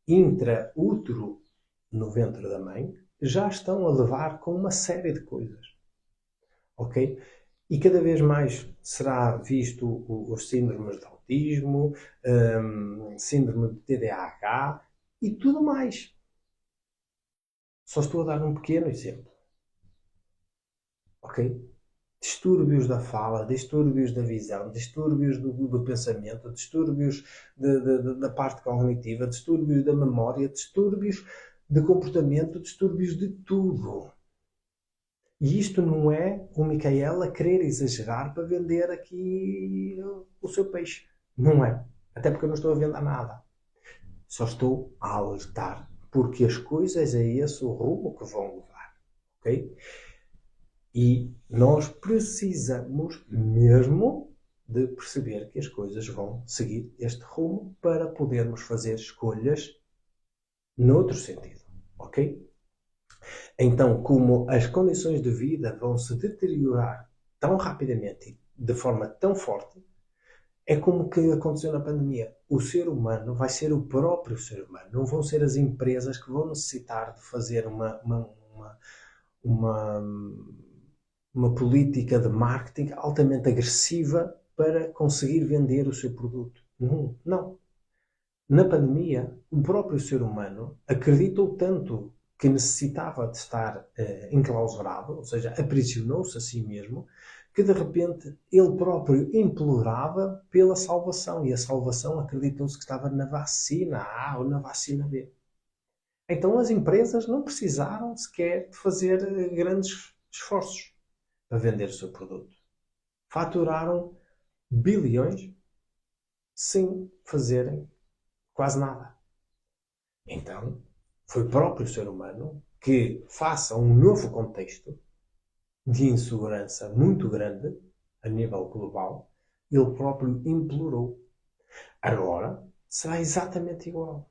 intraútero, no ventre da mãe, já estão a levar com uma série de coisas. Ok? E cada vez mais será visto os síndromes de autismo, síndrome de TDAH e tudo mais. Só estou a dar um pequeno exemplo. Ok? Distúrbios da fala, distúrbios da visão, distúrbios do pensamento, distúrbios da parte cognitiva, distúrbios da memória, distúrbios de comportamento, distúrbios de tudo. E isto não é o Micael a querer exagerar para vender aqui o seu peixe. Não é. Até porque eu não estou a vender nada. Só estou a alertar. Porque as coisas é esse o rumo que vão levar. Ok? E nós precisamos mesmo de perceber que as coisas vão seguir este rumo para podermos fazer escolhas noutro sentido. Ok? Então, como as condições de vida vão se deteriorar tão rapidamente e de forma tão forte, é como que aconteceu na pandemia. O ser humano vai ser o próprio ser humano. Não vão ser as empresas que vão necessitar de fazer uma política de marketing altamente agressiva para conseguir vender o seu produto. Não, não. Na pandemia, o próprio ser humano acreditou tanto que necessitava de estar enclausurado, ou seja, aprisionou-se a si mesmo, que de repente ele próprio implorava pela salvação. E a salvação acreditou-se que estava na vacina A ou na vacina B. Então as empresas não precisaram sequer de fazer grandes esforços para vender o seu produto. Faturaram bilhões sem fazerem quase nada. Então, foi o próprio ser humano que, face a um novo contexto de insegurança muito grande, a nível global, ele próprio implorou. Agora, será exatamente igual.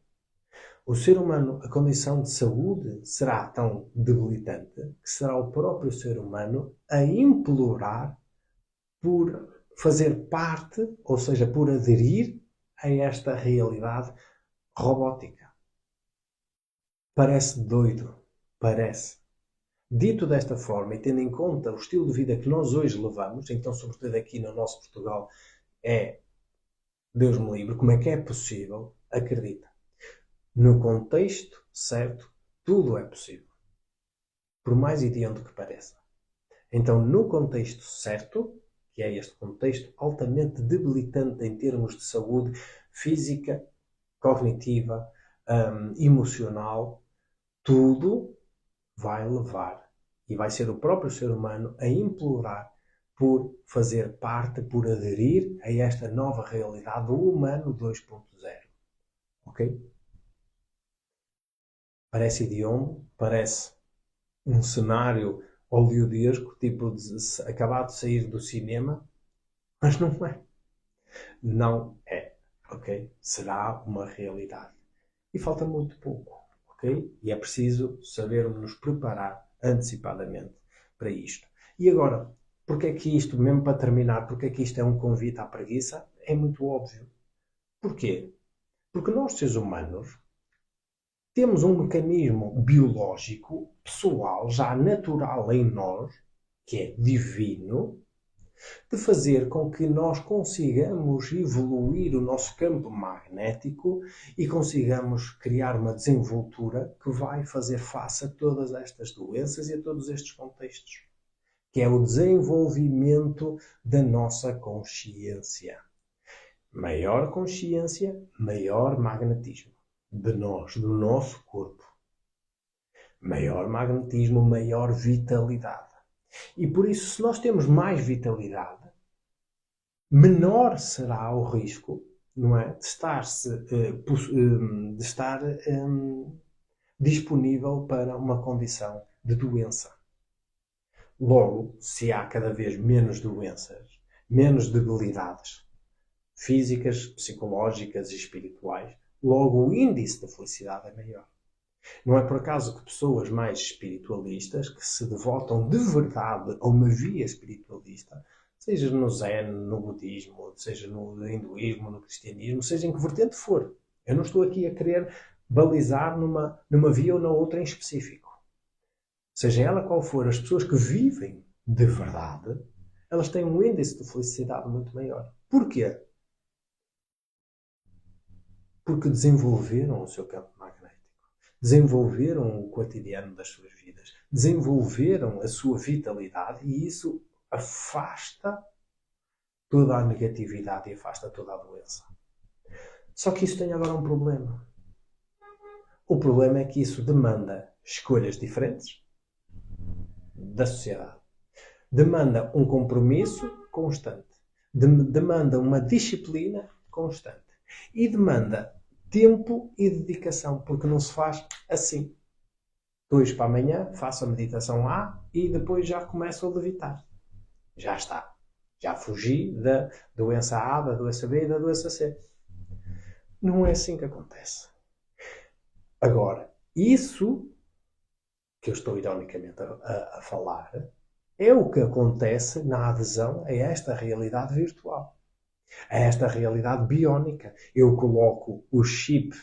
O ser humano, a condição de saúde será tão debilitante que será o próprio ser humano a implorar por fazer parte, ou seja, por aderir a esta realidade robótica. Parece doido, parece. Dito desta forma e tendo em conta o estilo de vida que nós hoje levamos, então sobretudo aqui no nosso Portugal, é, Deus me livre, como é que é possível? Acredita. No contexto certo, tudo é possível. Por mais hediondo que pareça. Então, no contexto certo, que é este contexto altamente debilitante em termos de saúde física, cognitiva, emocional, tudo vai levar e vai ser o próprio ser humano a implorar por fazer parte, por aderir a esta nova realidade do humano 2.0. Ok? Parece hediondo, parece um cenário hollywoodesco, tipo acabado de sair do cinema, mas não é. Não é. Ok? Será uma realidade. E falta muito pouco. Ok? E é preciso sabermos nos preparar antecipadamente para isto. E agora, porque é que isto, mesmo para terminar, porque é que isto é um convite à preguiça? É muito óbvio. Porquê? Porque nós, seres humanos, temos um mecanismo biológico, pessoal, já natural em nós, que é divino, de fazer com que nós consigamos evoluir o nosso campo magnético e consigamos criar uma desenvoltura que vai fazer face a todas estas doenças e a todos estes contextos, que é o desenvolvimento da nossa consciência. Maior consciência, maior magnetismo de nós, do nosso corpo. Maior magnetismo, maior vitalidade. E por isso, se nós temos mais vitalidade, menor será o risco, não é, de estar disponível para uma condição de doença. Logo, se há cada vez menos doenças, menos debilidades físicas, psicológicas e espirituais, logo o índice de felicidade é maior. Não é por acaso que pessoas mais espiritualistas, que se devotam de verdade a uma via espiritualista, seja no Zen, no budismo, seja no hinduísmo, no cristianismo, seja em que vertente for. Eu não estou aqui a querer balizar numa via ou na outra em específico. Seja ela qual for, as pessoas que vivem de verdade, elas têm um índice de felicidade muito maior. Porquê? Porque desenvolveram o seu campo magnético, desenvolveram o cotidiano das suas vidas, desenvolveram a sua vitalidade e isso afasta toda a negatividade e afasta toda a doença. Só que isso tem agora um problema. O problema é que isso demanda escolhas diferentes da sociedade. Demanda um compromisso constante. Demanda uma disciplina constante. E demanda tempo e dedicação, porque não se faz assim. De hoje para amanhã faço a meditação A e depois já começo a levitar. Já está. Já fugi da doença A, da doença B e da doença C. Não é assim que acontece. Agora, isso que eu estou ironicamente a falar é o que acontece na adesão a esta realidade virtual. A esta realidade biónica. Eu coloco o chip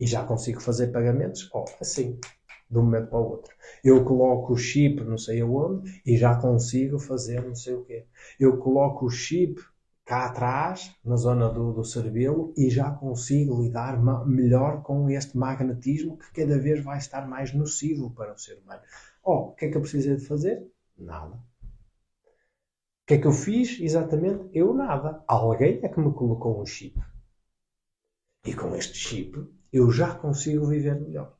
e já consigo fazer pagamentos, assim, de um momento para o outro. Eu coloco o chip não sei aonde e já consigo fazer não sei o quê. Eu coloco o chip cá atrás, na zona do cerebelo, e já consigo lidar melhor com este magnetismo que cada vez vai estar mais nocivo para o ser humano. O que é que eu precisei de fazer? Nada. O que é que eu fiz exatamente? Eu nada. Alguém é que me colocou um chip. E com este chip eu já consigo viver melhor.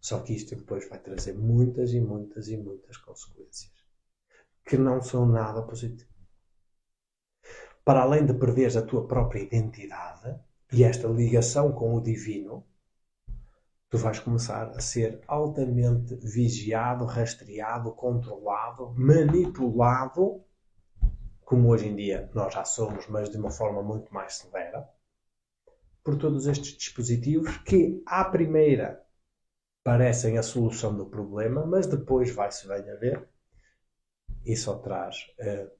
Só que isto depois vai trazer muitas e muitas e muitas consequências que não são nada positivas. Para além de perderes a tua própria identidade e esta ligação com o divino, tu vais começar a ser altamente vigiado, rastreado, controlado, manipulado, como hoje em dia nós já somos, mas de uma forma muito mais severa, por todos estes dispositivos que, à primeira, parecem a solução do problema, mas depois vai-se bem a ver e só traz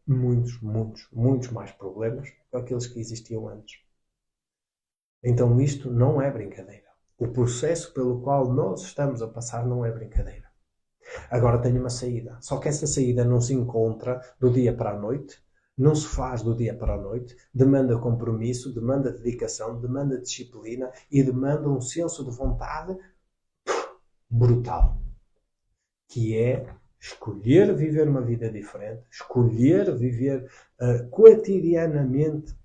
muitos, muitos, muitos mais problemas do que aqueles que existiam antes. Então isto não é brincadeira. O processo pelo qual nós estamos a passar não é brincadeira. Agora tem uma saída. Só que essa saída não se encontra do dia para a noite, não se faz do dia para a noite, demanda compromisso, demanda dedicação, demanda disciplina e demanda um senso de vontade brutal, que é escolher viver uma vida diferente, escolher viver cotidianamente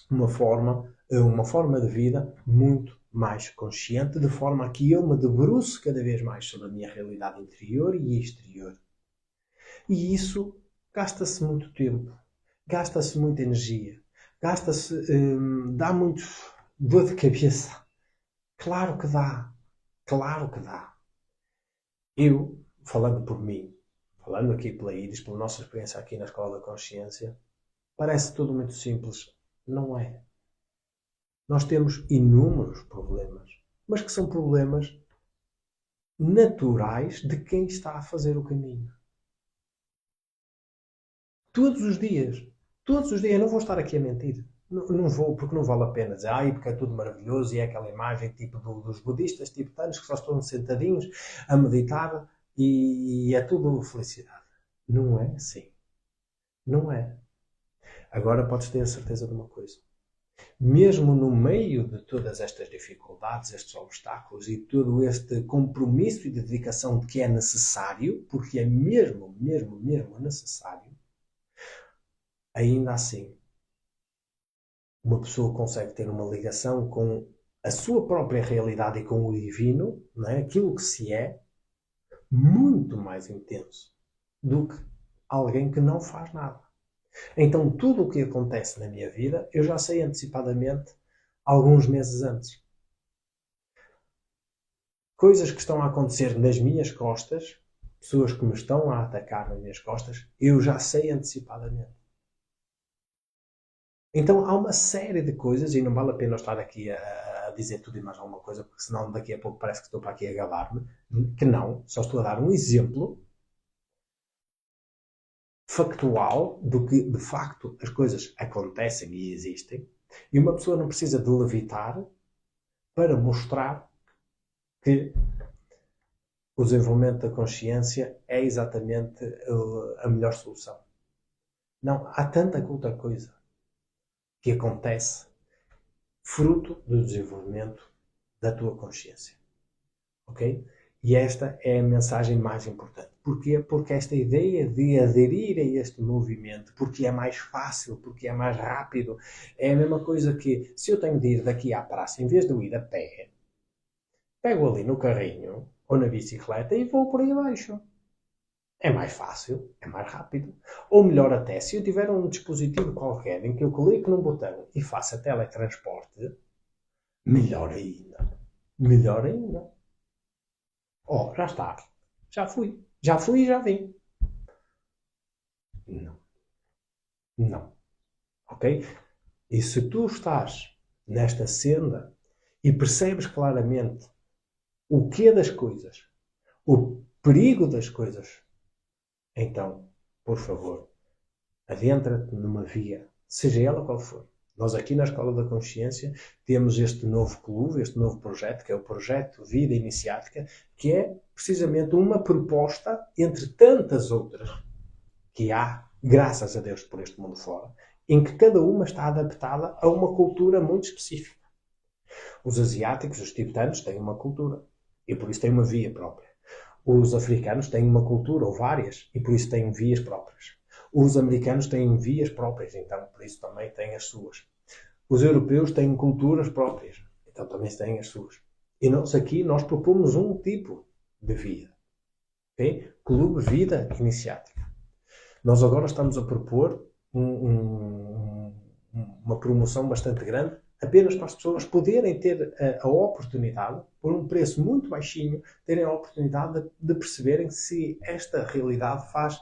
uma forma de vida muito mais consciente, de forma a que eu me debruço cada vez mais sobre a minha realidade interior e exterior. E isso gasta-se muito tempo, gasta-se muita energia, gasta-se, dá muito dor de cabeça. Claro que dá, claro que dá. Eu, falando por mim, falando aqui pela IDES, pela nossa experiência aqui na Escola da Consciência, parece tudo muito simples. Não é. Nós temos inúmeros problemas, mas que são problemas naturais de quem está a fazer o caminho. Todos os dias. Todos os dias. Eu não vou estar aqui a mentir. Não vou, porque não vale a pena dizer, porque é tudo maravilhoso e é aquela imagem tipo dos budistas tibetanos que só estão sentadinhos a meditar e é tudo felicidade. Não é assim. Não é. Agora podes ter a certeza de uma coisa. Mesmo no meio de todas estas dificuldades, estes obstáculos e todo este compromisso e dedicação que é necessário, porque é mesmo necessário, ainda assim, uma pessoa consegue ter uma ligação com a sua própria realidade e com o divino, não é? Aquilo que se é, muito mais intenso do que alguém que não faz nada. Então, tudo o que acontece na minha vida, eu já sei antecipadamente alguns meses antes. Coisas que estão a acontecer nas minhas costas, pessoas que me estão a atacar nas minhas costas, eu já sei antecipadamente. Então, há uma série de coisas, e não vale a pena estar aqui a dizer tudo e mais alguma coisa, porque senão daqui a pouco parece que estou para aqui a gabar-me, que não, só estou a dar um exemplo factual do que, de facto, as coisas acontecem e existem, e uma pessoa não precisa de levitar para mostrar que o desenvolvimento da consciência é exatamente a melhor solução. Não, há tanta outra coisa que acontece fruto do desenvolvimento da tua consciência. Ok? E esta é a mensagem mais importante. Porquê? Porque esta ideia de aderir a este movimento, porque é mais fácil, porque é mais rápido, é a mesma coisa que se eu tenho de ir daqui à praça, em vez de eu ir a pé, pego ali no carrinho ou na bicicleta e vou por aí abaixo. É mais fácil, é mais rápido. Ou melhor até, se eu tiver um dispositivo qualquer em que eu clico num botão e faça teletransporte, melhor ainda. Melhor ainda. Já está. Já fui. Já fui e já vim. Não. Não. Ok? E se tu estás nesta senda e percebes claramente o que é das coisas, o perigo das coisas, então, por favor, adentra-te numa via, seja ela qual for. Nós aqui na Escola da Consciência temos este novo clube, este novo projeto, que é o Projeto Vida Iniciática, que é precisamente uma proposta entre tantas outras que há, graças a Deus, por este mundo fora, em que cada uma está adaptada a uma cultura muito específica. Os asiáticos, os tibetanos, têm uma cultura e por isso têm uma via própria. Os africanos têm uma cultura, ou várias, e por isso têm vias próprias. Os americanos têm vias próprias, então por isso também têm as suas. Os europeus têm culturas próprias, então também têm as suas. E nós aqui, nós propomos um tipo de via. Okay? Clube Vida Iniciática. Nós agora estamos a propor uma promoção bastante grande, apenas para as pessoas poderem ter a oportunidade, por um preço muito baixinho, terem a oportunidade de perceberem se esta realidade faz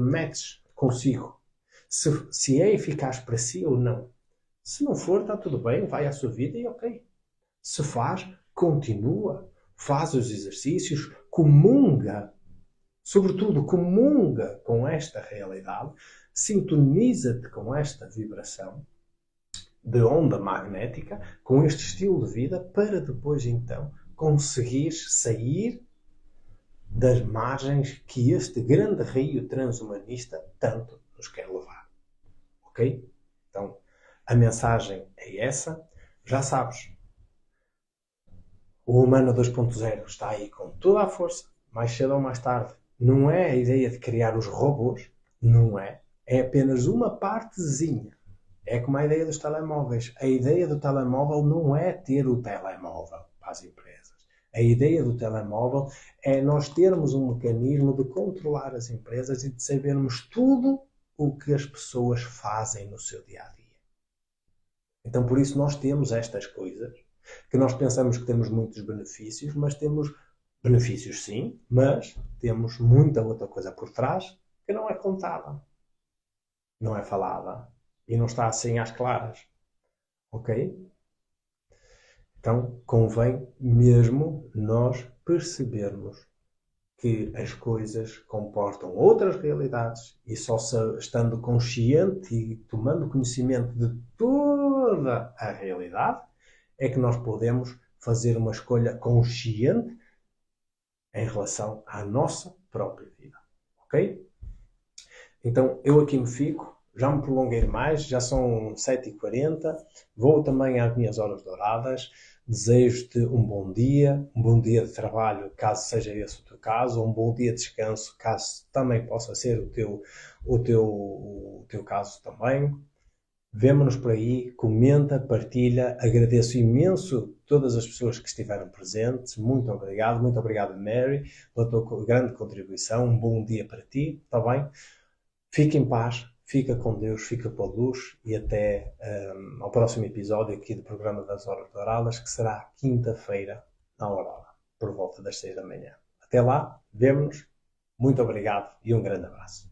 match consigo. Se é eficaz para si ou não. Se não for, está tudo bem, vai à sua vida e ok. Se faz, continua, faz os exercícios, comunga, sobretudo comunga com esta realidade, sintoniza-te com esta vibração de onda magnética, com este estilo de vida, para depois então conseguires sair das margens que este grande rio transhumanista tanto nos quer levar. Ok? Então, a mensagem é essa. Já sabes, o Humano 2.0 está aí com toda a força. Mais cedo ou mais tarde não é a ideia de criar os robôs, não é. É apenas uma partezinha. É como a ideia dos telemóveis. A ideia do telemóvel não é ter o telemóvel para as empresas. A ideia do telemóvel é nós termos um mecanismo de controlar as empresas e de sabermos tudo o que as pessoas fazem no seu dia a dia. Então, por isso, nós temos estas coisas que nós pensamos que temos muitos benefícios, mas temos benefícios sim, mas temos muita outra coisa por trás que não é contada, não é falada e não está assim às claras. Ok? Então, convém mesmo nós percebermos que as coisas comportam outras realidades e só estando consciente e tomando conhecimento de toda a realidade é que nós podemos fazer uma escolha consciente em relação à nossa própria vida. Ok? Então, eu aqui me fico. Já me prolonguei mais, já são 7h40. Vou também às minhas horas douradas. Desejo-te um bom dia de trabalho, caso seja esse o teu caso, um bom dia de descanso, caso também possa ser o teu caso também. Vemo-nos por aí, comenta, partilha. Agradeço imenso todas as pessoas que estiveram presentes. Muito obrigado Mary, pela tua grande contribuição. Um bom dia para ti, está bem? Fica em paz, fica com Deus, fica com a luz e até ao próximo episódio aqui do programa das Horas Douradas, que será quinta-feira, na Aurora, por volta das 6 da manhã. Até lá, vemo-nos. Muito obrigado e um grande abraço.